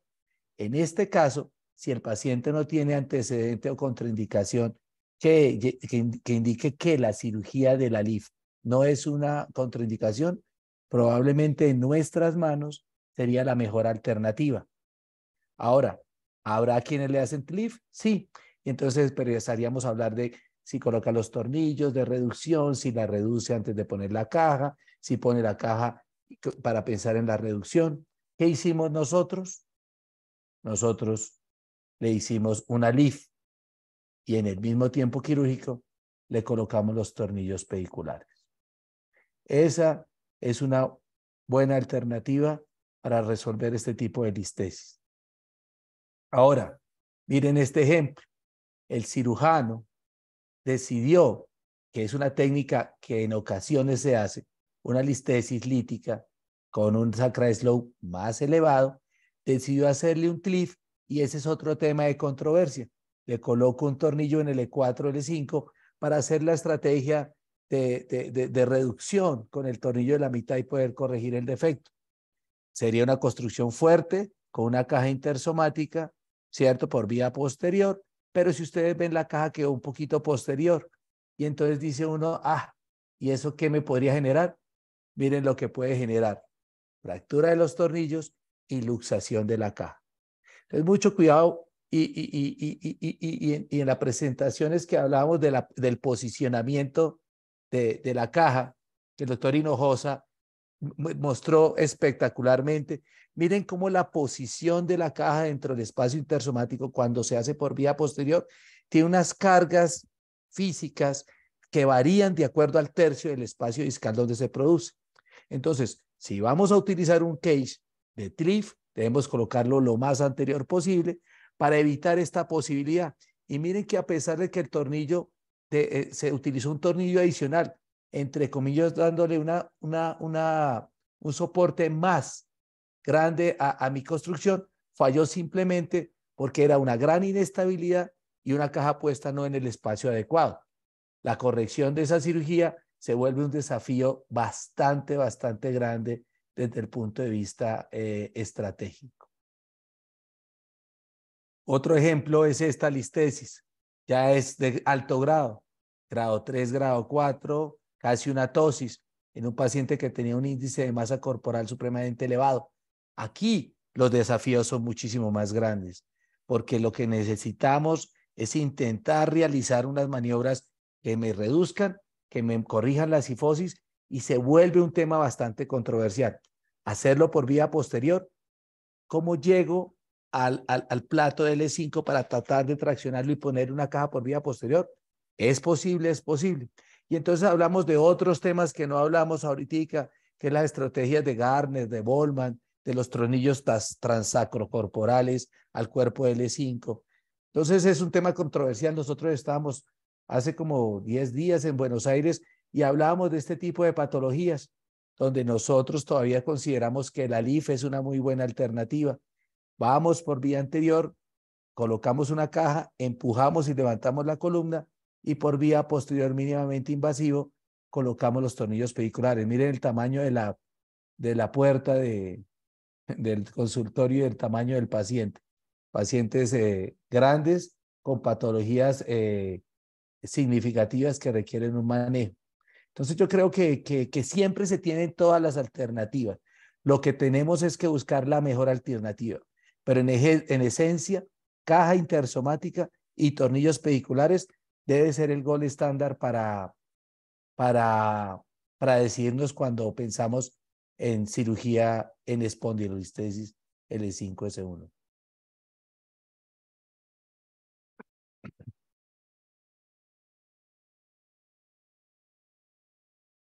En este caso, si el paciente no tiene antecedente o contraindicación que indique que la cirugía de la LIF no es una contraindicación, probablemente en nuestras manos sería la mejor alternativa. Ahora, ¿habrá quienes le hacen LIF? Sí. Entonces empezaríamos a hablar de si coloca los tornillos de reducción, si la reduce antes de poner la caja, si pone la caja para pensar en la reducción. ¿Qué hicimos nosotros? Nosotros le hicimos una LIF y en el mismo tiempo quirúrgico le colocamos los tornillos pediculares. Esa es una buena alternativa para resolver este tipo de listesis. Ahora, miren este ejemplo. El cirujano decidió, que es una técnica que en ocasiones se hace, una listesis lítica con un sacral slope más elevado, decidió hacerle un cliff y ese es otro tema de controversia. Le coloco un tornillo en el E4, L5 para hacer la estrategia de reducción con el tornillo de la mitad y poder corregir el defecto. Sería una construcción fuerte con una caja intersomática, ¿cierto? Por vía posterior, pero si ustedes ven la caja quedó un poquito posterior y entonces dice uno, ¿y eso qué me podría generar? Miren lo que puede generar: fractura de los tornillos y luxación de la caja. Entonces, mucho cuidado y en las presentaciones que hablábamos del posicionamiento de la caja, que el doctor Hinojosa mostró espectacularmente. Miren cómo la posición de la caja dentro del espacio intersomático cuando se hace por vía posterior tiene unas cargas físicas que varían de acuerdo al tercio del espacio discal donde se produce. Entonces, si vamos a utilizar un case de TLIF, debemos colocarlo lo más anterior posible para evitar esta posibilidad. Y miren que a pesar de que el tornillo, se utilizó un tornillo adicional, entre comillas, dándole un soporte más grande a mi construcción, falló simplemente porque era una gran inestabilidad y una caja puesta no en el espacio adecuado. La corrección de esa cirugía se vuelve un desafío bastante grande desde el punto de vista estratégico. Otro ejemplo es esta listesis. Ya es de alto grado, grado 3, grado 4, casi una tosis en un paciente que tenía un índice de masa corporal supremamente elevado. Aquí los desafíos son muchísimo más grandes, porque lo que necesitamos es intentar realizar unas maniobras que me reduzcan, que me corrijan la cifosis, y se vuelve un tema bastante controversial. Hacerlo por vía posterior. ¿Cómo llego al plato de L5 para tratar de traccionarlo y poner una caja por vía posterior? Es posible, es posible. Y entonces hablamos de otros temas que no hablamos ahorita, que es las estrategias de Garner, de Bollman, de los tornillos transacrocorporales al cuerpo de L5. Entonces es un tema controversial. Nosotros estábamos hace como 10 días en Buenos Aires y hablábamos de este tipo de patologías, donde nosotros todavía consideramos que la LIF es una muy buena alternativa. Vamos por vía anterior, colocamos una caja, empujamos y levantamos la columna, y por vía posterior mínimamente invasivo colocamos los tornillos pediculares. Miren el tamaño de la puerta del consultorio y el tamaño del paciente. Pacientes grandes con patologías significativas que requieren un manejo. Entonces yo creo que siempre se tienen todas las alternativas. Lo que tenemos es que buscar la mejor alternativa. Pero en esencia, caja intersomática y tornillos pediculares debe ser el gold estándar para decidirnos cuando pensamos en cirugía en espondilolistesis L5-S1.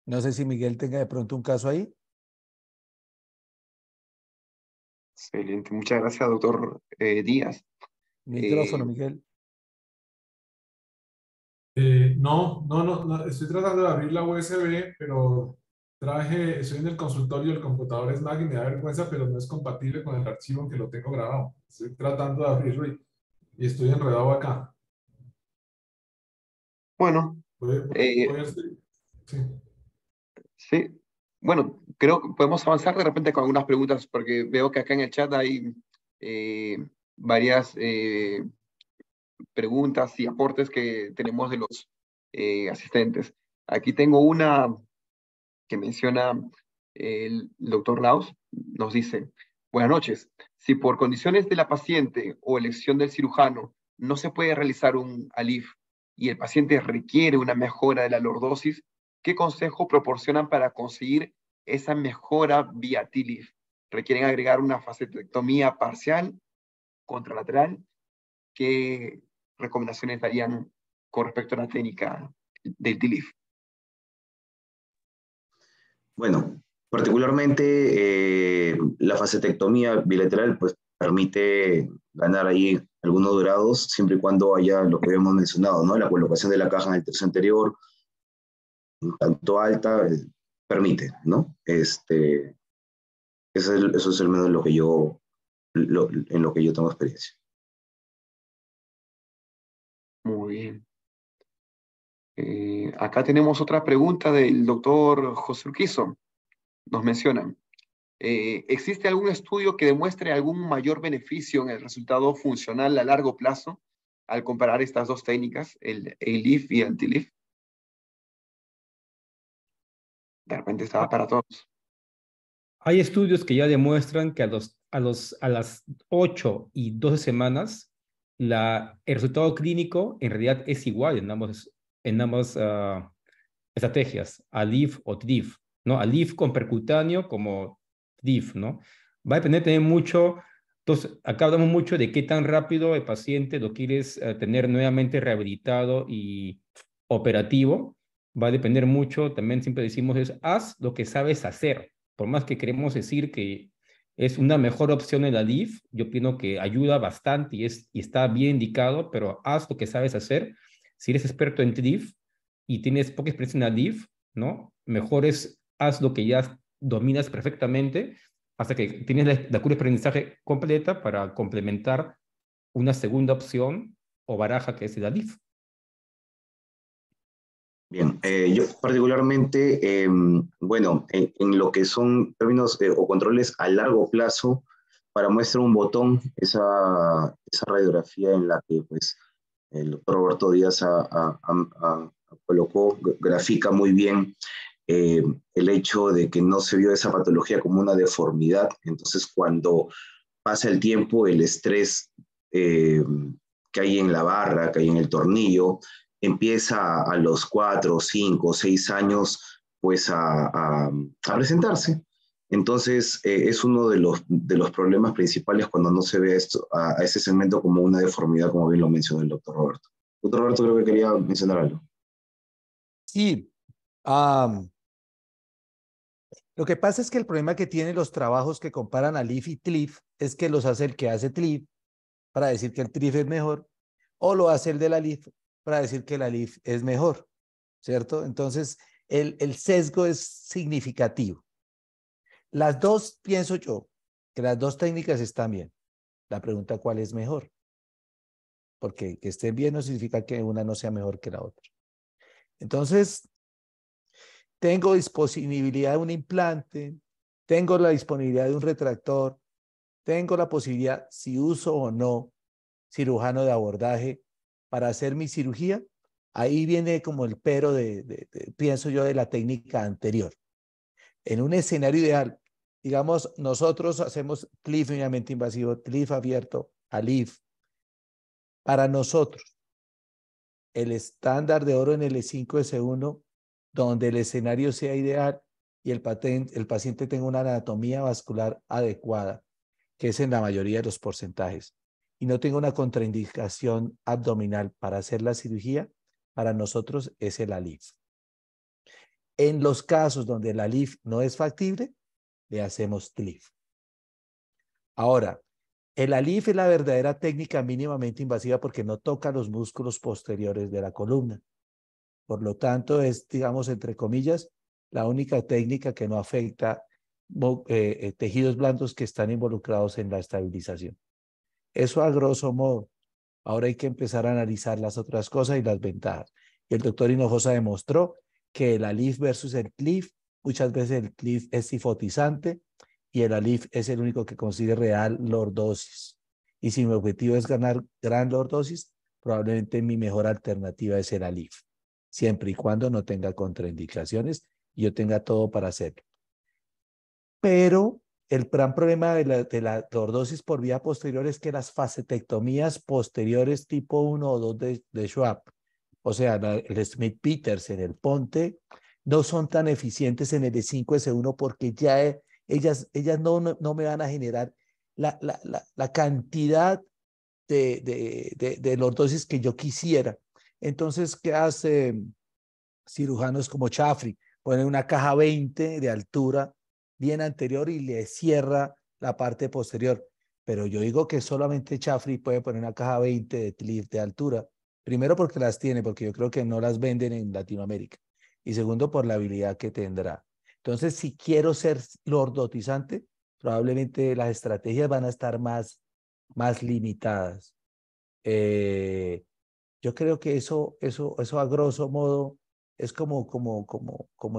No sé si Miguel tenga de pronto un caso ahí. Excelente, muchas gracias, doctor Díaz. Micrófono, Miguel. No, estoy tratando de abrir la USB, pero estoy en el consultorio, el computador es Mac y me da vergüenza, pero no es compatible con el archivo en que lo tengo grabado. Estoy tratando de abrirlo y estoy enredado acá. Bueno, sí. sí. Bueno, creo que podemos avanzar de repente con algunas preguntas, porque veo que acá en el chat hay varias preguntas y aportes que tenemos de los asistentes. Aquí tengo una que menciona el doctor Laos, nos dice: buenas noches, si por condiciones de la paciente o elección del cirujano no se puede realizar un ALIF y el paciente requiere una mejora de la lordosis, ¿qué consejo proporcionan para conseguir esa mejora vía TLIF? ¿Requieren agregar una facetectomía parcial, contralateral? ¿Qué recomendaciones darían con respecto a la técnica del TLIF? Bueno, particularmente la facetectomía bilateral pues permite ganar ahí algunos grados siempre y cuando haya lo que habíamos mencionado, ¿no? La colocación de la caja en el tercio anterior, un tanto alta, permite, ¿no? Eso es al menos lo que en lo que yo tengo experiencia. Muy bien. Acá tenemos otra pregunta del doctor José Urquizo. Nos mencionan: ¿existe algún estudio que demuestre algún mayor beneficio en el resultado funcional a largo plazo al comparar estas dos técnicas, el ALIF y el TLIF? De repente estaba para todos. Hay estudios que ya demuestran que a las 8 y 12 semanas el resultado clínico en realidad es igual en ambas estrategias, ALIF o TLIF, ¿no? ALIF con percutáneo como TLIF, ¿no? Va a depender también mucho. Entonces, acá hablamos mucho de qué tan rápido el paciente lo quieres tener nuevamente rehabilitado y operativo. Va a depender mucho, también siempre decimos haz lo que sabes hacer. Por más que queremos decir que es una mejor opción el ALIF, yo opino que ayuda bastante y está bien indicado, pero haz lo que sabes hacer. Si eres experto en TLIF y tienes poca experiencia en ALIF, ¿no? Mejor haz lo que ya dominas perfectamente hasta que tienes la curva de aprendizaje completa para complementar una segunda opción o baraja que es el ALIF. Bien, yo particularmente, bueno, en lo que son términos o controles a largo plazo, para muestra un botón, esa radiografía en la que pues, el doctor Roberto Díaz colocó, grafica muy bien el hecho de que no se vio esa patología como una deformidad. Entonces, cuando pasa el tiempo, el estrés que hay en la barra, que hay en el tornillo, empieza a los 4, 5, 6 años pues a presentarse. Entonces, es uno de los problemas principales cuando no se ve esto, a ese segmento como una deformidad, como bien lo mencionó el doctor Roberto. Doctor Roberto, creo que quería mencionar algo. Sí, lo que pasa es que el problema que tienen los trabajos que comparan a LIF y TLIF es que los hace el que hace TLIF para decir que el TLIF es mejor, o lo hace el de la LIF para decir que la LIF es mejor, ¿cierto? Entonces, el sesgo es significativo. Las dos, pienso yo, que las dos técnicas están bien. La pregunta, ¿cuál es mejor? Porque que estén bien no significa que una no sea mejor que la otra. Entonces, tengo disponibilidad de un implante, tengo la disponibilidad de un retractor, tengo la posibilidad, si uso o no cirujano de abordaje para hacer mi cirugía. Ahí viene como el pero pienso yo, de la técnica anterior. En un escenario ideal, digamos, nosotros hacemos TLIF minimamente invasivo, TLIF abierto, ALIF. Para nosotros, el estándar de oro en el E5S1, donde el escenario sea ideal y el paciente tenga una anatomía vascular adecuada, que es en la mayoría de los porcentajes, y no tenga una contraindicación abdominal para hacer la cirugía, para nosotros es el ALIF. En los casos donde el ALIF no es factible, le hacemos TLIF. Ahora, el ALIF es la verdadera técnica mínimamente invasiva porque no toca los músculos posteriores de la columna. Por lo tanto, es, digamos, entre comillas, la única técnica que no afecta tejidos blandos que están involucrados en la estabilización. Eso a grosso modo. Ahora hay que empezar a analizar las otras cosas y las ventajas. Y el doctor Hinojosa demostró que el ALIF versus el TLIF, muchas veces el TLIF es sifotizante y el ALIF es el único que consigue real lordosis. Y si mi objetivo es ganar gran lordosis, probablemente mi mejor alternativa es el ALIF, siempre y cuando no tenga contraindicaciones y yo tenga todo para hacerlo. Pero el gran problema de la lordosis por vía posterior es que las facetectomías posteriores tipo 1 o 2 de Schwab, o sea, el Smith-Petersen, el Ponte, no son tan eficientes en el E5S1 porque ya ellas no me van a generar la cantidad de lordosis que yo quisiera. Entonces, ¿qué hace cirujanos como Chafri? Ponen una caja 20 de altura bien anterior y le cierra la parte posterior. Pero yo digo que solamente Chafri puede poner una caja 20 de TLIF de altura. Primero porque las tiene, porque yo creo que no las venden en Latinoamérica. Y segundo por la habilidad que tendrá. Entonces, si quiero ser lordotizante, probablemente las estrategias van a estar más limitadas. Yo creo que eso a grosso modo es como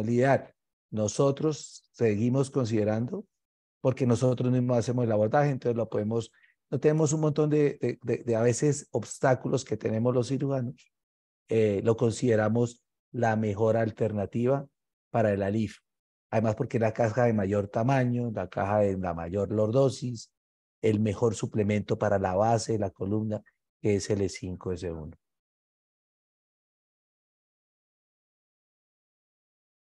el ideal. Nosotros seguimos considerando, porque nosotros mismos hacemos el abordaje, entonces no tenemos un montón de a veces obstáculos que tenemos los cirujanos, lo consideramos la mejor alternativa para el ALIF. Además porque la caja de mayor tamaño, la caja de la mayor lordosis, el mejor suplemento para la base de la columna, que es el E5S1.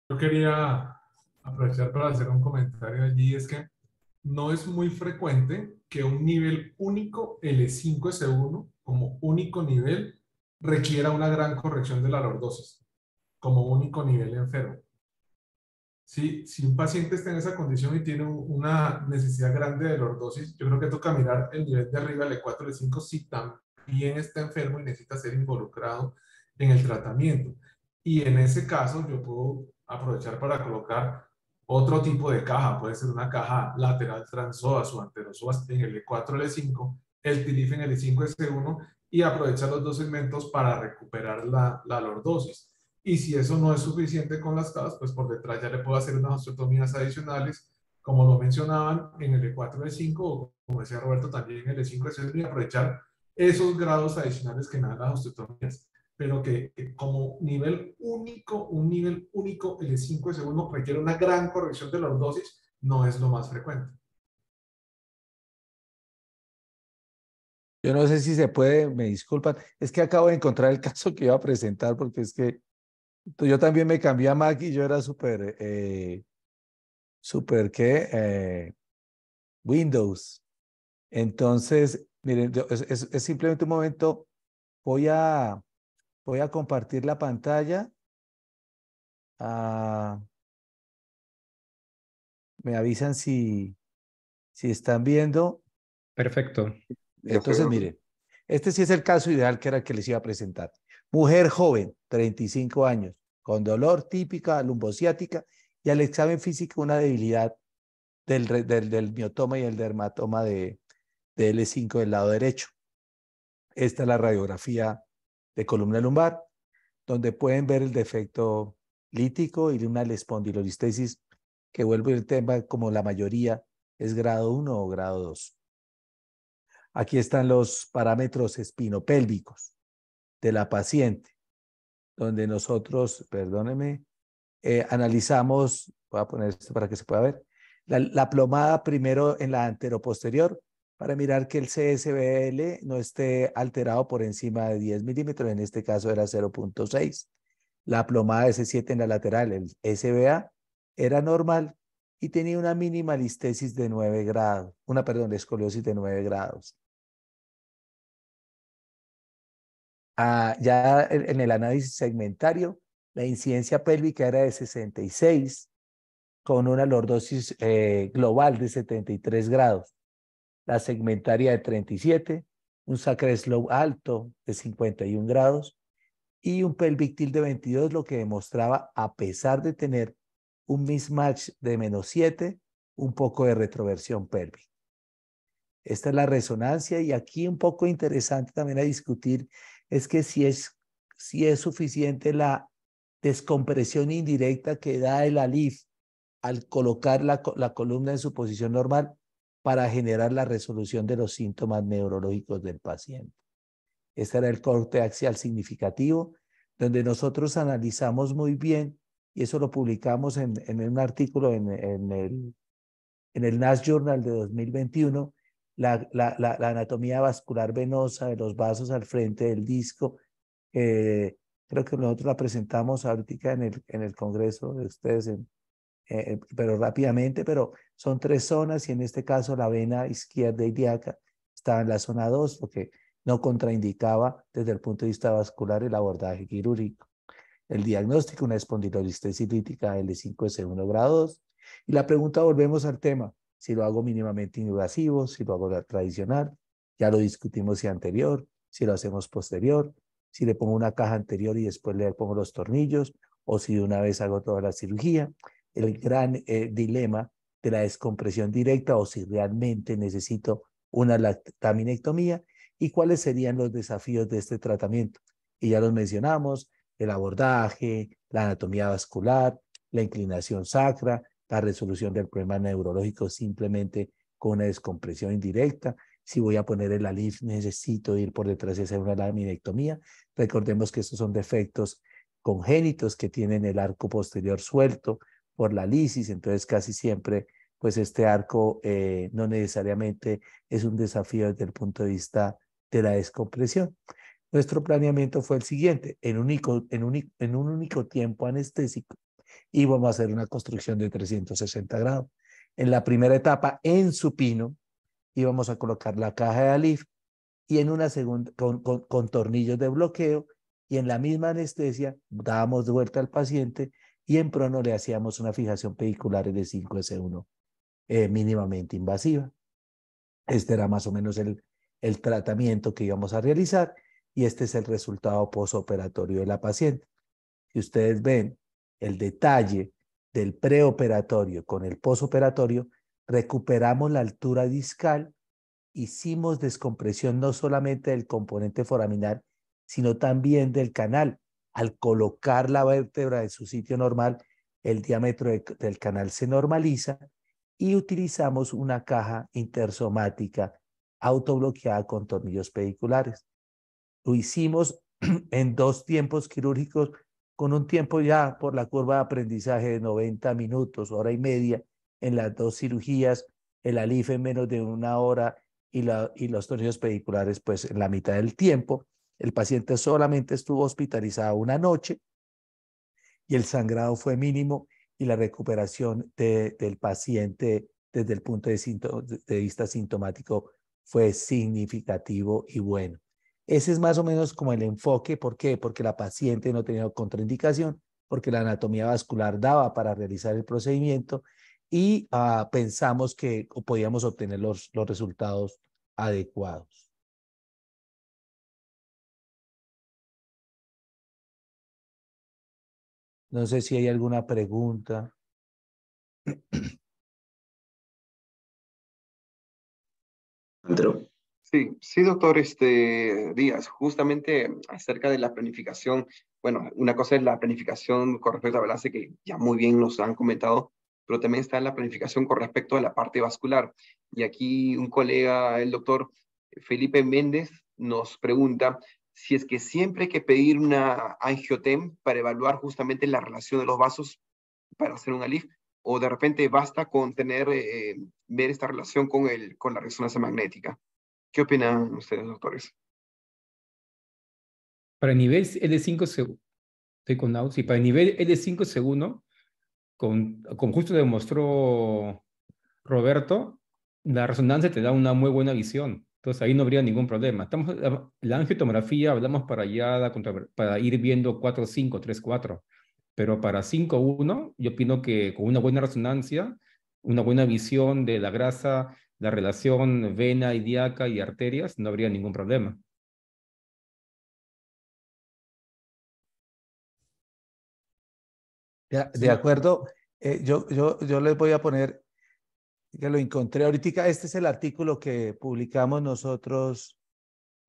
Yo quería aprovechar para hacer un comentario allí, es que no es muy frecuente que un nivel único L5S1 como único nivel requiera una gran corrección de la lordosis como único nivel enfermo. Si un paciente está en esa condición y tiene una necesidad grande de lordosis, yo creo que toca mirar el nivel de arriba, el E4, E5, si también está enfermo y necesita ser involucrado en el tratamiento. Y en ese caso yo puedo aprovechar para colocar otro tipo de caja, puede ser una caja lateral transpsoas o anterosoas en el E4, el E5, el TLIF en el E5S1 y aprovechar los dos segmentos para recuperar la lordosis. Y si eso no es suficiente con las cajas, pues por detrás ya le puedo hacer unas osteotomías adicionales como lo mencionaban, en el E4, E5, o como decía Roberto, también en el E5, E6, y aprovechar esos grados adicionales que me dan las osteotomías, pero que como nivel único, un nivel único, el E5, E1 requiere una gran corrección de lordosis, no es lo más frecuente. Yo no sé si se puede, me disculpan, es que acabo de encontrar el caso que iba a presentar porque es que yo también me cambié a Mac y yo era súper, ¿qué? Windows. Entonces, miren, es simplemente un momento, voy a, voy a compartir la pantalla. Ah, me avisan si están viendo. Perfecto. Ya estoy Entonces, viendo. miren, este sí es el caso ideal que era el que les iba a presentar. Mujer joven, 35 años, con dolor típica lumbociática y al examen físico una debilidad del miotoma y el dermatoma de L5 del lado derecho. Esta es la radiografía de columna lumbar, donde pueden ver el defecto lítico y una espondilolistesis, que vuelve el tema como la mayoría es grado 1 o grado 2. Aquí están los parámetros espinopélvicos de la paciente, donde nosotros, perdónenme, analizamos, voy a poner esto para que se pueda ver, la plomada primero en la anteroposterior para mirar que el CSBL no esté alterado por encima de 10 milímetros, en este caso era 0.6. La plomada S7 en la lateral, el SBA, era normal y tenía una mínima listesis de 9 grados, escoliosis de 9 grados. Ya en el análisis segmentario, la incidencia pélvica era de 66, con una lordosis global de 73 grados, la segmentaria de 37, un sacral slope alto de 51 grados y un pelvic tilt de 22, lo que demostraba, a pesar de tener un mismatch de -7, un poco de retroversión pélvica. Esta es la resonancia y aquí un poco interesante también a discutir es que si es suficiente la descompresión indirecta que da el ALIF al colocar la columna en su posición normal para generar la resolución de los síntomas neurológicos del paciente. Este era el corte axial significativo, donde nosotros analizamos muy bien, y eso lo publicamos en un artículo en el NAS Journal de 2021, la anatomía vascular venosa de los vasos al frente del disco. Creo que nosotros la presentamos ahorita en el congreso de ustedes, pero rápidamente, pero son 3 zonas y en este caso la vena izquierda ilíaca estaba en la zona 2 porque no contraindicaba desde el punto de vista vascular el abordaje quirúrgico. El diagnóstico, una espondilolistesis lítica L5S1 grado 2. Y la pregunta, volvemos al tema, si lo hago mínimamente invasivo, si lo hago tradicional, ya lo discutimos si anterior, si lo hacemos posterior, si le pongo una caja anterior y después le pongo los tornillos, o si de una vez hago toda la cirugía. El gran dilema de la descompresión directa o si realmente necesito una laminectomía y cuáles serían los desafíos de este tratamiento. Y ya los mencionamos, el abordaje, la anatomía vascular, la inclinación sacra, la resolución del problema neurológico simplemente con una descompresión indirecta. Si voy a poner el ALIF, necesito ir por detrás y hacer una laminectomía. Recordemos que estos son defectos congénitos que tienen el arco posterior suelto por la lisis, entonces casi siempre pues este arco no necesariamente es un desafío desde el punto de vista de la descompresión. Nuestro planeamiento fue el siguiente: en un único tiempo anestésico íbamos a hacer una construcción de 360 grados. En la primera etapa, en supino, íbamos a colocar la caja de ALIF y en una segunda, con tornillos de bloqueo, y en la misma anestesia dábamos vuelta al paciente y en prono le hacíamos una fijación pedicular L5S1 mínimamente invasiva. Este era más o menos el tratamiento que íbamos a realizar y este es el resultado posoperatorio de la paciente. Si ustedes ven el detalle del preoperatorio con el posoperatorio, recuperamos la altura discal, hicimos descompresión no solamente del componente foraminal, sino también del canal. Al colocar la vértebra en su sitio normal, el diámetro del canal se normaliza y utilizamos una caja intersomática autobloqueada con tornillos pediculares. Lo hicimos en 2 tiempos quirúrgicos con un tiempo ya por la curva de aprendizaje de 90 minutos, hora y media en las 2 cirugías, el ALIF en menos de 1 hora y los tornillos pediculares pues en la mitad del tiempo. El paciente solamente estuvo hospitalizado 1 noche y el sangrado fue mínimo y la recuperación del paciente desde el punto de vista sintomático fue significativo y bueno. Ese es más o menos como el enfoque. ¿Por qué? Porque la paciente no tenía contraindicación, porque la anatomía vascular daba para realizar el procedimiento y pensamos que podíamos obtener los resultados adecuados. No sé si hay alguna pregunta. Andrew. Sí, doctor Díaz, justamente acerca de la planificación, bueno, una cosa es la planificación con respecto a balance, que ya muy bien nos han comentado, pero también está la planificación con respecto a la parte vascular. Y aquí un colega, el doctor Felipe Méndez, nos pregunta si es que siempre hay que pedir una angiotem para evaluar justamente la relación de los vasos para hacer un ALIF, o de repente basta con ver esta relación con la resonancia magnética. ¿Qué opinan ustedes, doctores? Para el nivel L5, estoy con Nau, sí, para el nivel L5 con justo demostró Roberto, la resonancia te da una muy buena visión. Entonces ahí no habría ningún problema. La angiotomografía hablamos para ir viendo 4-5, 3-4. Pero para 5-1, yo opino que con una buena resonancia, una buena visión de la grasa, la relación vena ilíaca y arterias, no habría ningún problema. De acuerdo, yo les voy a poner, que lo encontré ahorita, este es el artículo que publicamos nosotros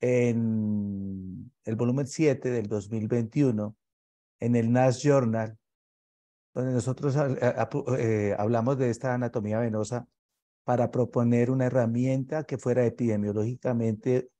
en el volumen 7 del 2021, en el NAS Journal, donde nosotros hablamos de esta anatomía venosa para proponer una herramienta que fuera epidemiológicamente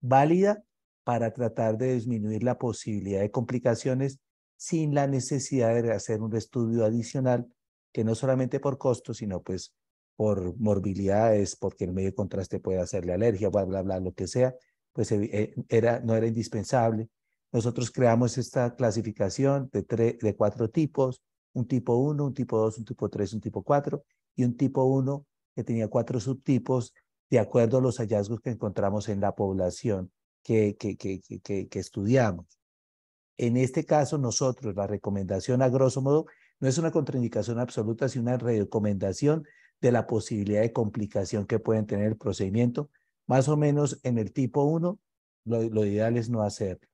válida para tratar de disminuir la posibilidad de complicaciones sin la necesidad de hacer un estudio adicional, que no solamente por costo, sino pues por morbilidades, porque el medio de contraste puede hacerle alergia, bla, bla, bla, lo que sea, pues no era indispensable. Nosotros creamos esta clasificación de 4 tipos, un tipo 1, un tipo 2, un tipo 3, un tipo 4 y un tipo 1 que tenía 4 subtipos de acuerdo a los hallazgos que encontramos en la población que estudiamos. En este caso, nosotros, la recomendación a grosso modo, no es una contraindicación absoluta, sino una recomendación de la posibilidad de complicación que pueden tener el procedimiento. Más o menos en el tipo 1, lo ideal es no hacerlo.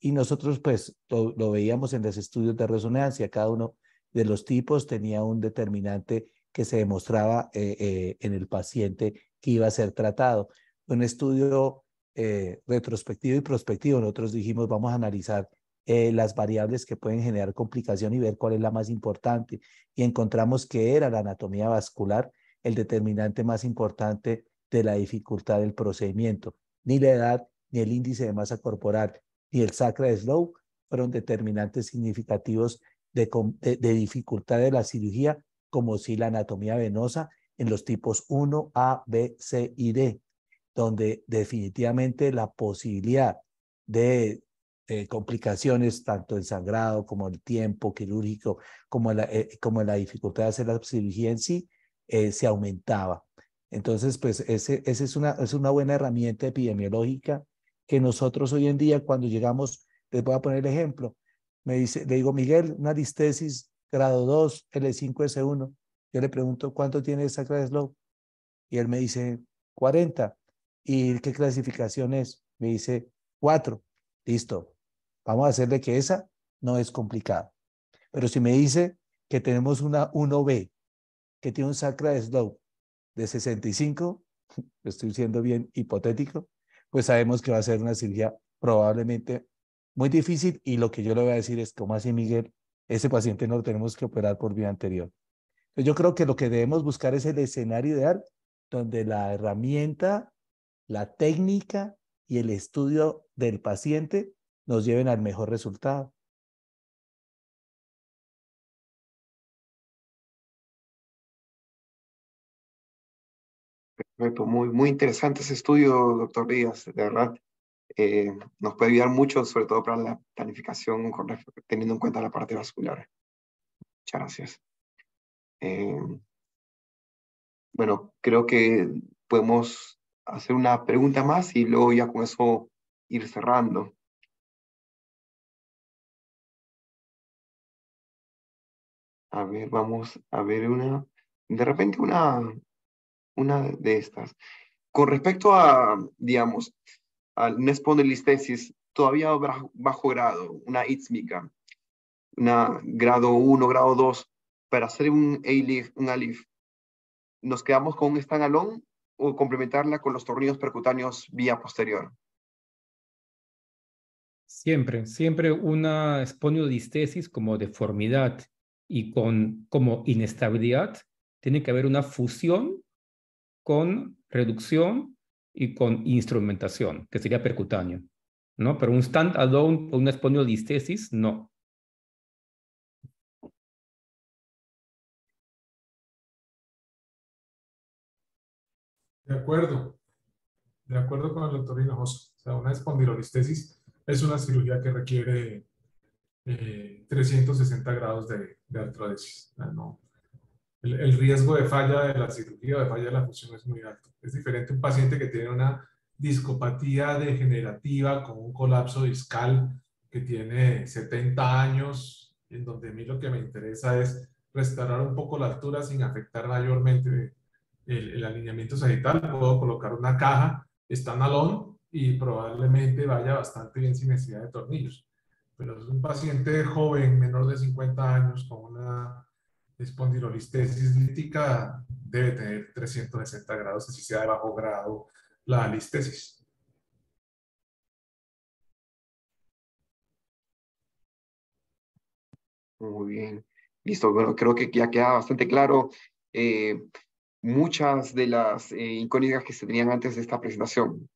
Y nosotros, pues, lo veíamos en los estudios de resonancia. Cada uno de los tipos tenía un determinante que se demostraba en el paciente que iba a ser tratado. Un estudio retrospectivo y prospectivo. Nosotros dijimos, vamos a analizar las variables que pueden generar complicación y ver cuál es la más importante. Y encontramos que era la anatomía vascular el determinante más importante de la dificultad del procedimiento. Ni la edad, ni el índice de masa corporal, ni el Sacra Slow fueron determinantes significativos de dificultad de la cirugía, como si la anatomía venosa en los tipos 1, A, B, C y D, donde definitivamente la posibilidad de complicaciones, tanto el sangrado como el tiempo quirúrgico, como la dificultad de hacer la cirugía en sí, se aumentaba. Entonces, pues ese es una buena herramienta epidemiológica que nosotros hoy en día, cuando llegamos, les voy a poner el ejemplo, le digo, Miguel, una listesis grado 2, L5S1. Yo le pregunto, ¿cuánto tiene esa Sacra Slow? Y él me dice, 40. ¿Y qué clasificación es? Me dice, 4. Listo. Vamos a hacerle que esa no es complicada. Pero si me dice que tenemos una 1B, que tiene un Sacra Slow de 65, estoy siendo bien hipotético, pues sabemos que va a ser una cirugía probablemente muy difícil y lo que yo le voy a decir es, ¿cómo así, Miguel? Ese paciente no lo tenemos que operar por vía anterior. Entonces, yo creo que lo que debemos buscar es el escenario ideal donde la herramienta, la técnica y el estudio del paciente nos lleven al mejor resultado. Perfecto, muy interesante ese estudio, doctor Díaz, de verdad. Nos puede ayudar mucho, sobre todo para la planificación, teniendo en cuenta la parte vascular. Muchas gracias. Bueno, creo que podemos hacer una pregunta más y luego ya con eso ir cerrando. A ver, vamos a ver de repente una de estas. Con respecto a, digamos, una espondilistesis todavía bajo grado, una ísmica, una grado 1, grado 2, para hacer un ALIF, ¿nos quedamos con un standalone o complementarla con los tornillos percutáneos vía posterior? Siempre una espondilolistesis como deformidad y como inestabilidad, tiene que haber una fusión con reducción y con instrumentación, que sería percutáneo, ¿no? Pero un stand-alone o una espondilolistesis, no. De acuerdo con el doctor Hinojosa. O sea, una espondilolistesis es una cirugía que requiere 360 grados de artrodesis. ¿No? El riesgo de falla de la cirugía o de falla de la fusión es muy alto. Es diferente un paciente que tiene una discopatía degenerativa con un colapso discal que tiene 70 años, en donde a mí lo que me interesa es restaurar un poco la altura sin afectar mayormente el alineamiento sagital. Puedo colocar una caja standalone y probablemente vaya bastante bien sin necesidad de tornillos. Pero es un paciente joven, menor de 50 años, con una espondilolistesis lítica, debe tener 360 grados, así sea de bajo grado la listesis. Muy bien. Listo, bueno, creo que ya queda bastante claro muchas de las incógnitas que se tenían antes de esta presentación.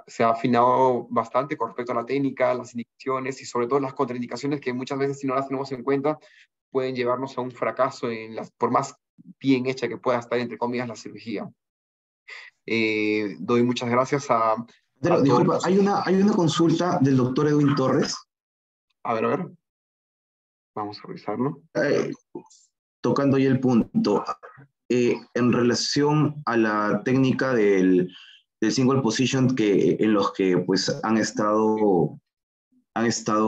Se ha afinado bastante con respecto a la técnica, las indicaciones y sobre todo las contraindicaciones que muchas veces, si no las tenemos en cuenta, pueden llevarnos a un fracaso por más bien hecha que pueda estar, entre comillas, la cirugía. Doy muchas gracias a Disculpa, todos. hay una consulta del doctor Edwin Torres. A ver. Vamos a revisarlo. Tocando ya el punto. En relación a la técnica del single position en los que pues han estado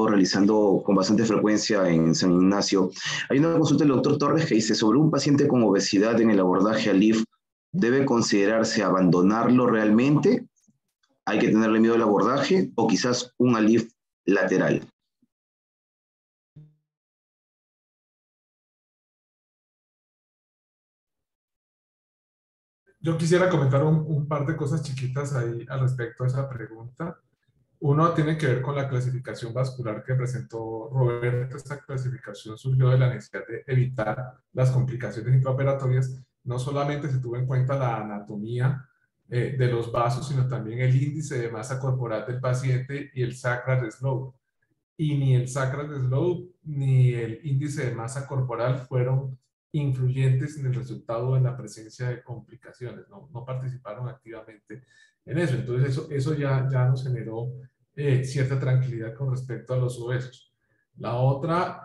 realizando con bastante frecuencia en San Ignacio, hay una consulta del doctor Torres que dice: sobre un paciente con obesidad en el abordaje ALIF, ¿debe considerarse abandonarlo realmente? ¿Hay que tenerle miedo al abordaje o quizás un ALIF lateral? Yo quisiera comentar un par de cosas chiquitas ahí al respecto a esa pregunta. Uno tiene que ver con la clasificación vascular que presentó Roberto. Esta clasificación surgió de la necesidad de evitar las complicaciones intraoperatorias. No solamente se tuvo en cuenta la anatomía de los vasos, sino también el índice de masa corporal del paciente y el sacral slope. Y ni el sacral slope ni el índice de masa corporal fueron influyentes en el resultado de la presencia de complicaciones. No participaron activamente en eso. Entonces eso ya nos generó cierta tranquilidad con respecto a los obesos. La otra,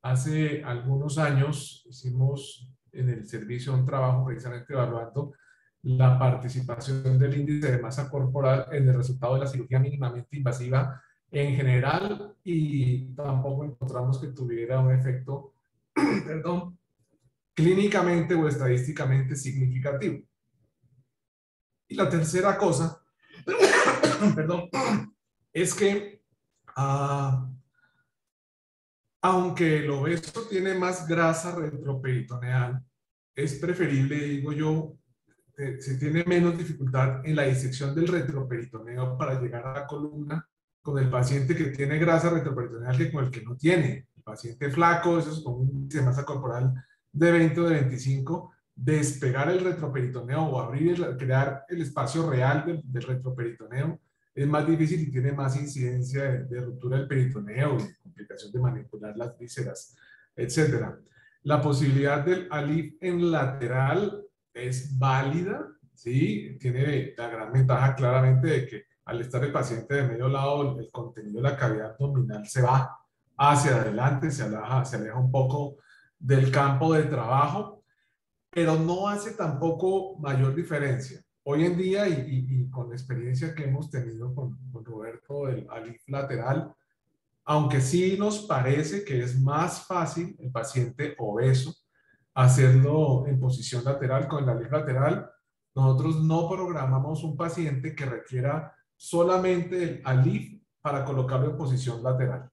hace algunos años hicimos en el servicio un trabajo precisamente evaluando la participación del índice de masa corporal en el resultado de la cirugía mínimamente invasiva en general, y tampoco encontramos que tuviera un efecto perdón, clínicamente o estadísticamente significativo. Y la tercera cosa perdón, es que aunque el obeso tiene más grasa retroperitoneal, es preferible, digo yo, se tiene menos dificultad en la disección del retroperitoneo para llegar a la columna con el paciente que tiene grasa retroperitoneal que con el que no tiene. El paciente flaco, eso es con un índice de masa corporal de 20 o de 25, despegar el retroperitoneo o crear el espacio real del retroperitoneo es más difícil y tiene más incidencia de ruptura del peritoneo, de complicación de manipular las vísceras, etc. La posibilidad del ALIF en lateral es válida, ¿sí? Tiene la gran ventaja claramente de que al estar el paciente de medio lado, el contenido de la cavidad abdominal se va hacia adelante, se aleja un poco del campo de trabajo, pero no hace tampoco mayor diferencia. Hoy en día, y con la experiencia que hemos tenido con Roberto del ALIF lateral, aunque sí nos parece que es más fácil el paciente obeso hacerlo en posición lateral con el ALIF lateral, nosotros no programamos un paciente que requiera solamente el ALIF para colocarlo en posición lateral.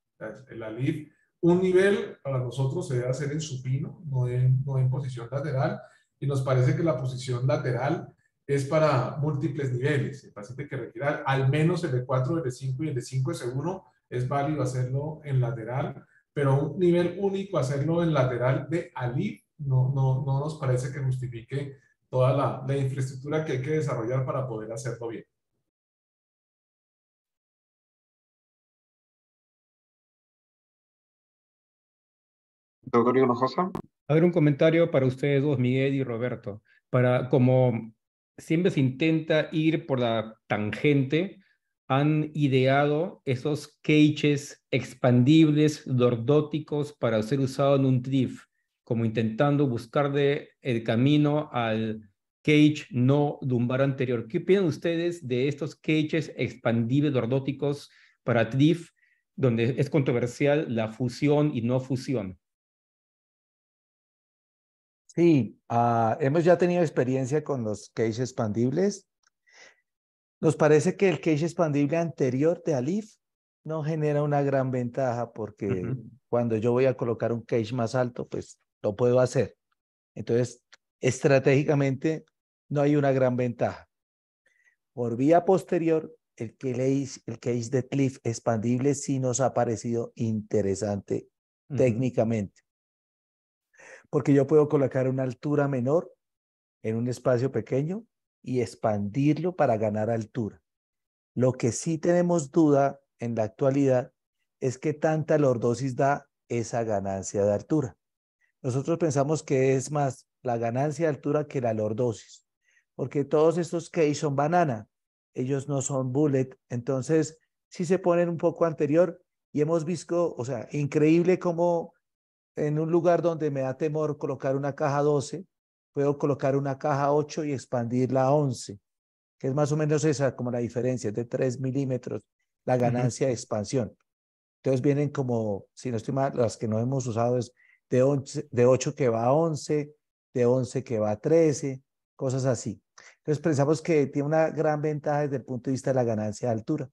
El ALIF, un nivel para nosotros se debe hacer en supino, no en posición lateral, y nos parece que la posición lateral es para múltiples niveles. El paciente que requiera al menos el E4, el E5 y el E5 S1 es válido hacerlo en lateral, pero un nivel único hacerlo en lateral de ALIF no nos parece que justifique toda la infraestructura que hay que desarrollar para poder hacerlo bien. Doctor Hinojosa. A ver, un comentario para ustedes dos, Miguel y Roberto. Como siempre se intenta ir por la tangente, han ideado esos cages expandibles lordóticos para ser usado en un TRIF, como intentando buscar el camino al cage no lumbar anterior. ¿Qué opinan ustedes de estos cages expandibles lordóticos para TRIF, donde es controversial la fusión y no fusión? Sí, hemos ya tenido experiencia con los cages expandibles. Nos parece que el cage expandible anterior de ALIF no genera una gran ventaja porque cuando yo voy a colocar un cage más alto, pues lo puedo hacer. Entonces, estratégicamente no hay una gran ventaja. Por vía posterior, el cage de TLIF expandible sí nos ha parecido interesante técnicamente. Porque yo puedo colocar una altura menor en un espacio pequeño y expandirlo para ganar altura. Lo que sí tenemos duda en la actualidad es qué tanta lordosis da esa ganancia de altura. Nosotros pensamos que es más la ganancia de altura que la lordosis, porque todos estos cases son banana, ellos no son bullet, entonces sí se ponen un poco anterior y hemos visto, o sea, increíble cómo en un lugar donde me da temor colocar una caja 12, puedo colocar una caja 8 y expandirla a 11, que es más o menos esa como la diferencia, es de 3 milímetros la ganancia de expansión. Entonces vienen como, si no estoy mal, las que no hemos usado es de 8 que va a 11, de 11 que va a 13, cosas así. Entonces pensamos que tiene una gran ventaja desde el punto de vista de la ganancia de altura.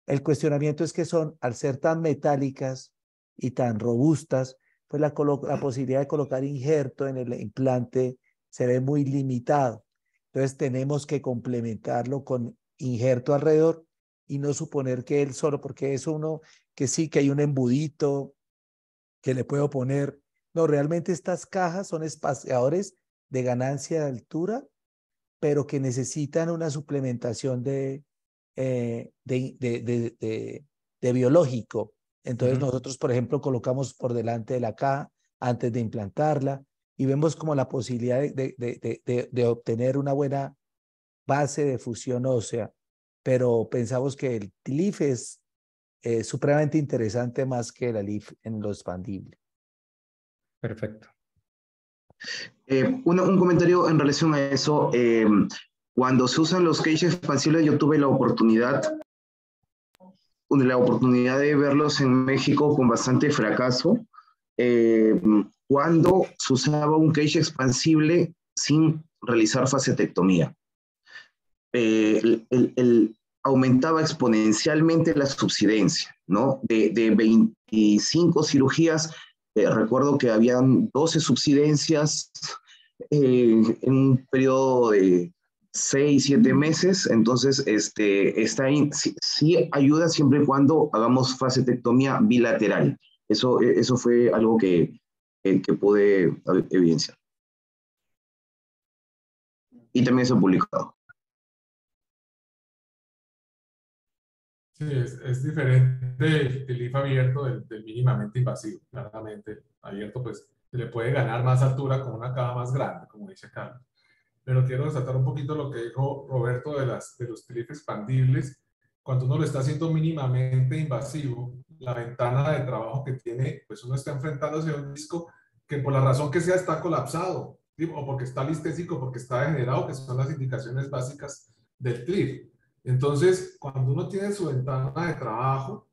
El cuestionamiento es que son, al ser tan metálicas y tan robustas, pues la posibilidad de colocar injerto en el implante se ve muy limitado. Entonces tenemos que complementarlo con injerto alrededor y no suponer que él solo, porque es uno que sí, que hay un embudito que le puedo poner. No, realmente estas cajas son espaciadores de ganancia de altura, pero que necesitan una suplementación de biológico. Entonces nosotros, por ejemplo, colocamos por delante de la caja antes de implantarla y vemos como la posibilidad de obtener una buena base de fusión ósea, pero pensamos que el TLIF es supremamente interesante más que el ALIF en lo expandible. Perfecto. Un comentario en relación a eso. Cuando se usan los cages expansibles, yo tuve la oportunidad de verlos en México con bastante fracaso. Cuando se usaba un cage expansible sin realizar facetectomía. Aumentaba exponencialmente la subsidencia, ¿no? De 25 cirugías, recuerdo que habían 12 subsidencias en un periodo de 6, 7 meses, entonces está ahí, sí ayuda siempre y cuando hagamos facetectomía bilateral. Eso fue algo que que pude evidenciar. Y también se ha publicado. Sí, es diferente el IF abierto del mínimamente invasivo. Claramente, abierto, pues se le puede ganar más altura con una caja más grande, como dice Carlos. Pero quiero resaltar un poquito lo que dijo Roberto de los TLIF expandibles. Cuando uno lo está haciendo mínimamente invasivo, la ventana de trabajo que tiene, pues uno está enfrentándose a un disco que por la razón que sea está colapsado, ¿sí? O porque está listésico, porque está degenerado, que son las indicaciones básicas del TLIF. Entonces, cuando uno tiene su ventana de trabajo,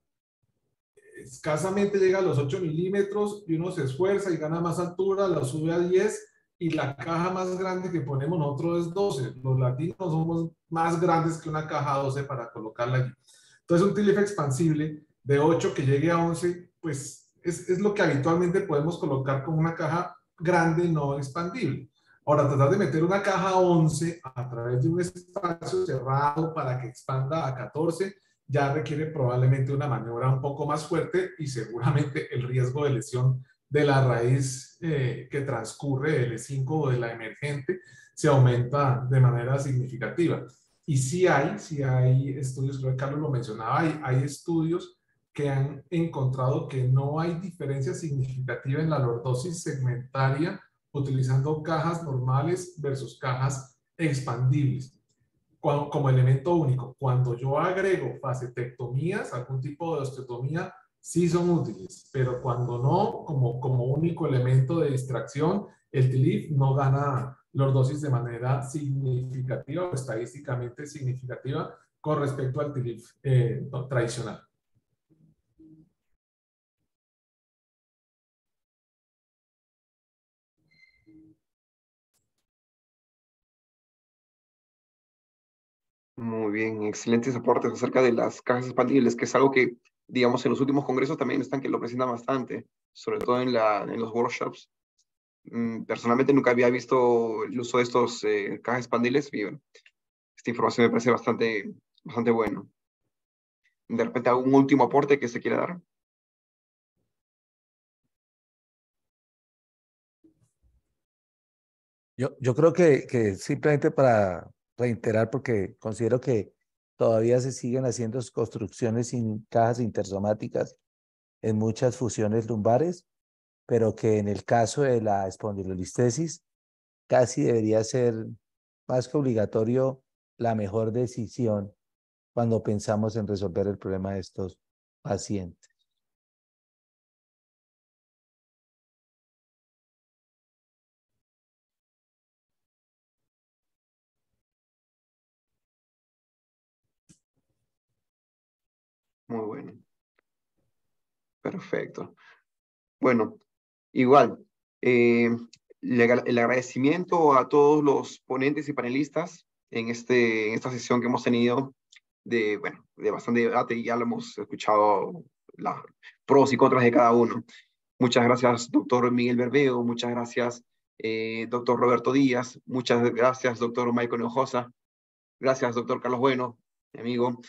escasamente llega a los 8 milímetros y uno se esfuerza y gana más altura, la sube a 10 y la caja más grande que ponemos nosotros es 12. Los latinos somos más grandes que una caja 12 para colocarla allí. Entonces, un TLIF expansible de 8 que llegue a 11, pues es lo que habitualmente podemos colocar con una caja grande no expandible. Ahora, tratar de meter una caja 11 a través de un espacio cerrado para que expanda a 14 ya requiere probablemente una maniobra un poco más fuerte y seguramente el riesgo de lesión de la raíz que transcurre del E5 o de la emergente se aumenta de manera significativa. Y sí hay estudios, creo que Carlos lo mencionaba, hay estudios que han encontrado que no hay diferencia significativa en la lordosis segmentaria utilizando cajas normales versus cajas expandibles como elemento único. Cuando yo agrego facetectomías, algún tipo de osteotomía, sí son útiles, pero cuando no, como único elemento de distracción, el TLIF no gana lordosis de manera significativa o estadísticamente significativa con respecto al TLIF tradicional. Muy bien, excelentes aportes acerca de las cajas expandibles, que es algo que, digamos, en los últimos congresos también están que lo presentan bastante, sobre todo en los workshops. Personalmente nunca había visto el uso de estos cajas expandibles y bueno, esta información me parece bastante bueno. De repente, ¿algún último aporte que se quiera dar? Yo creo que simplemente para reiterar, porque considero que todavía se siguen haciendo construcciones sin cajas intersomáticas en muchas fusiones lumbares, pero que en el caso de la espondilolistesis casi debería ser más que obligatorio la mejor decisión cuando pensamos en resolver el problema de estos pacientes. Muy bueno. Perfecto. Bueno, igual, el agradecimiento a todos los ponentes y panelistas en esta sesión que hemos tenido de bastante debate y ya lo hemos escuchado las pros y contras de cada uno. Muchas gracias, doctor Miguel Berbeo, muchas gracias, doctor Roberto Díaz, muchas gracias, doctor Michael Hinojosa, gracias, doctor Carlos Bueno, mi amigo.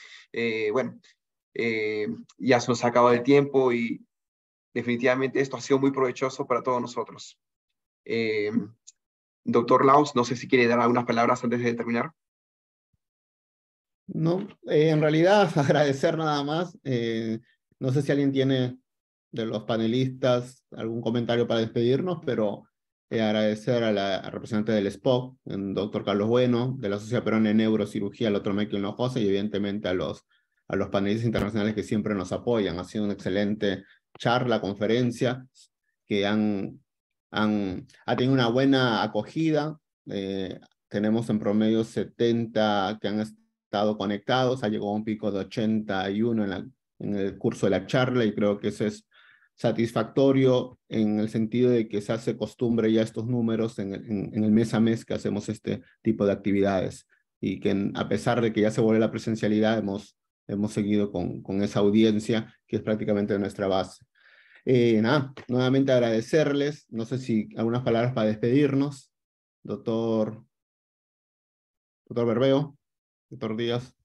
Ya se nos ha acabado el tiempo y definitivamente esto ha sido muy provechoso para todos nosotros. Doctor Laus, no sé si quiere dar algunas palabras antes de terminar. No, en realidad agradecer nada más. No sé si alguien tiene de los panelistas algún comentario para despedirnos, pero agradecer a la representante del SPOC, el doctor Carlos Bueno, de la Sociedad Peruana de Neurocirugía, el otro Michael Hinojosa, y evidentemente a los panelistas internacionales que siempre nos apoyan. Ha sido una excelente charla, conferencia, que ha tenido una buena acogida. Tenemos en promedio 70 que han estado conectados, ha llegado a un pico de 81 en el curso de la charla, y creo que eso es satisfactorio en el sentido de que se hace costumbre ya estos números en el mes a mes que hacemos este tipo de actividades, y que a pesar de que ya se vuelve la presencialidad, hemos seguido con esa audiencia que es prácticamente nuestra base. Nada, nuevamente agradecerles, no sé si algunas palabras para despedirnos, doctor Berbeo, doctor Díaz.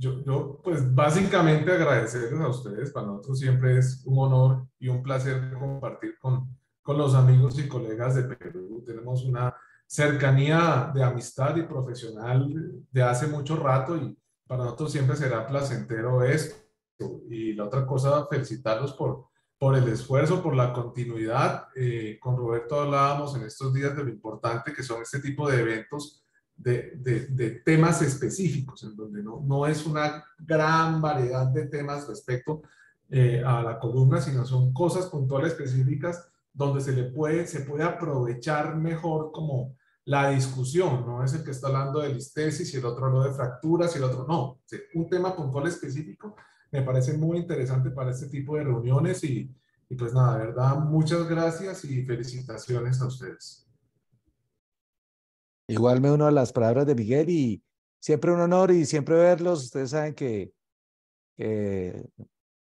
Yo, pues básicamente agradecerles a ustedes. Para nosotros siempre es un honor y un placer compartir con los amigos y colegas de Perú. Tenemos una cercanía de amistad y profesional de hace mucho rato y para nosotros siempre será placentero esto. Y la otra cosa, felicitarlos por el esfuerzo, por la continuidad. Con Roberto hablábamos en estos días de lo importante que son este tipo de eventos de temas específicos, en donde no es una gran variedad de temas respecto a la columna, sino son cosas puntuales específicas donde se puede aprovechar mejor como la discusión, no es el que está hablando de listesis y el otro habló de fracturas y el otro no. Un tema puntual específico me parece muy interesante para este tipo de reuniones y pues nada, de verdad, muchas gracias y felicitaciones a ustedes. Igual me uno a las palabras de Miguel y siempre un honor y siempre verlos. Ustedes saben que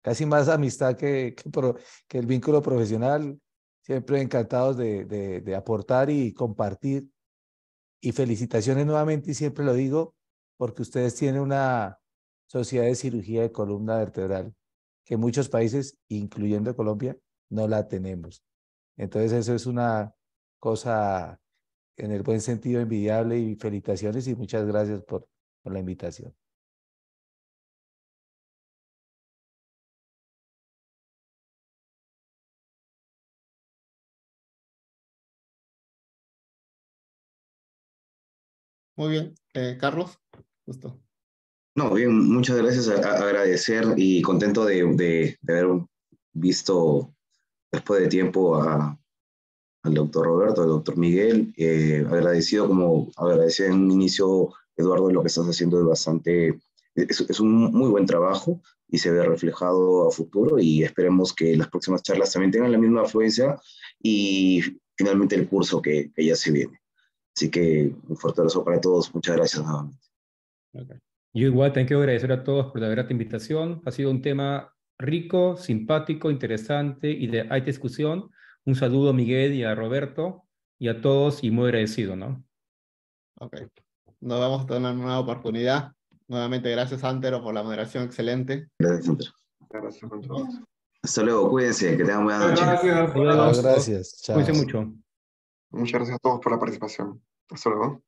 casi más amistad que el vínculo profesional. Siempre encantados de aportar y compartir. Y felicitaciones nuevamente, y siempre lo digo, porque ustedes tienen una sociedad de cirugía de columna vertebral que muchos países, incluyendo Colombia, no la tenemos. Entonces eso es una cosa en el buen sentido envidiable y felicitaciones y muchas gracias por la invitación. Muy bien. Carlos, justo. No, bien, muchas gracias, agradecer y contento de haber visto después de tiempo al doctor Roberto, al doctor Miguel, agradecido como agradecía en un inicio, Eduardo, lo que estás haciendo es bastante, es un muy buen trabajo y se ve reflejado a futuro y esperemos que las próximas charlas también tengan la misma afluencia y finalmente el curso que ya se viene. Así que un fuerte abrazo para todos, muchas gracias nuevamente. Okay. Yo igual tengo que agradecer a todos por la grata invitación. Ha sido un tema rico, simpático, interesante y de alta discusión. Un saludo a Miguel y a Roberto y a todos y muy agradecido, ¿no? Ok. Nos vemos hasta una nueva oportunidad. Nuevamente, gracias, Antero, por la moderación excelente. Gracias, Andrés. Gracias a todos. Hasta luego, cuídense, que tengan buena noche. Gracias. Hasta luego. Gracias. Chao. Cuídense mucho. Muchas gracias a todos por la participación. Hasta luego.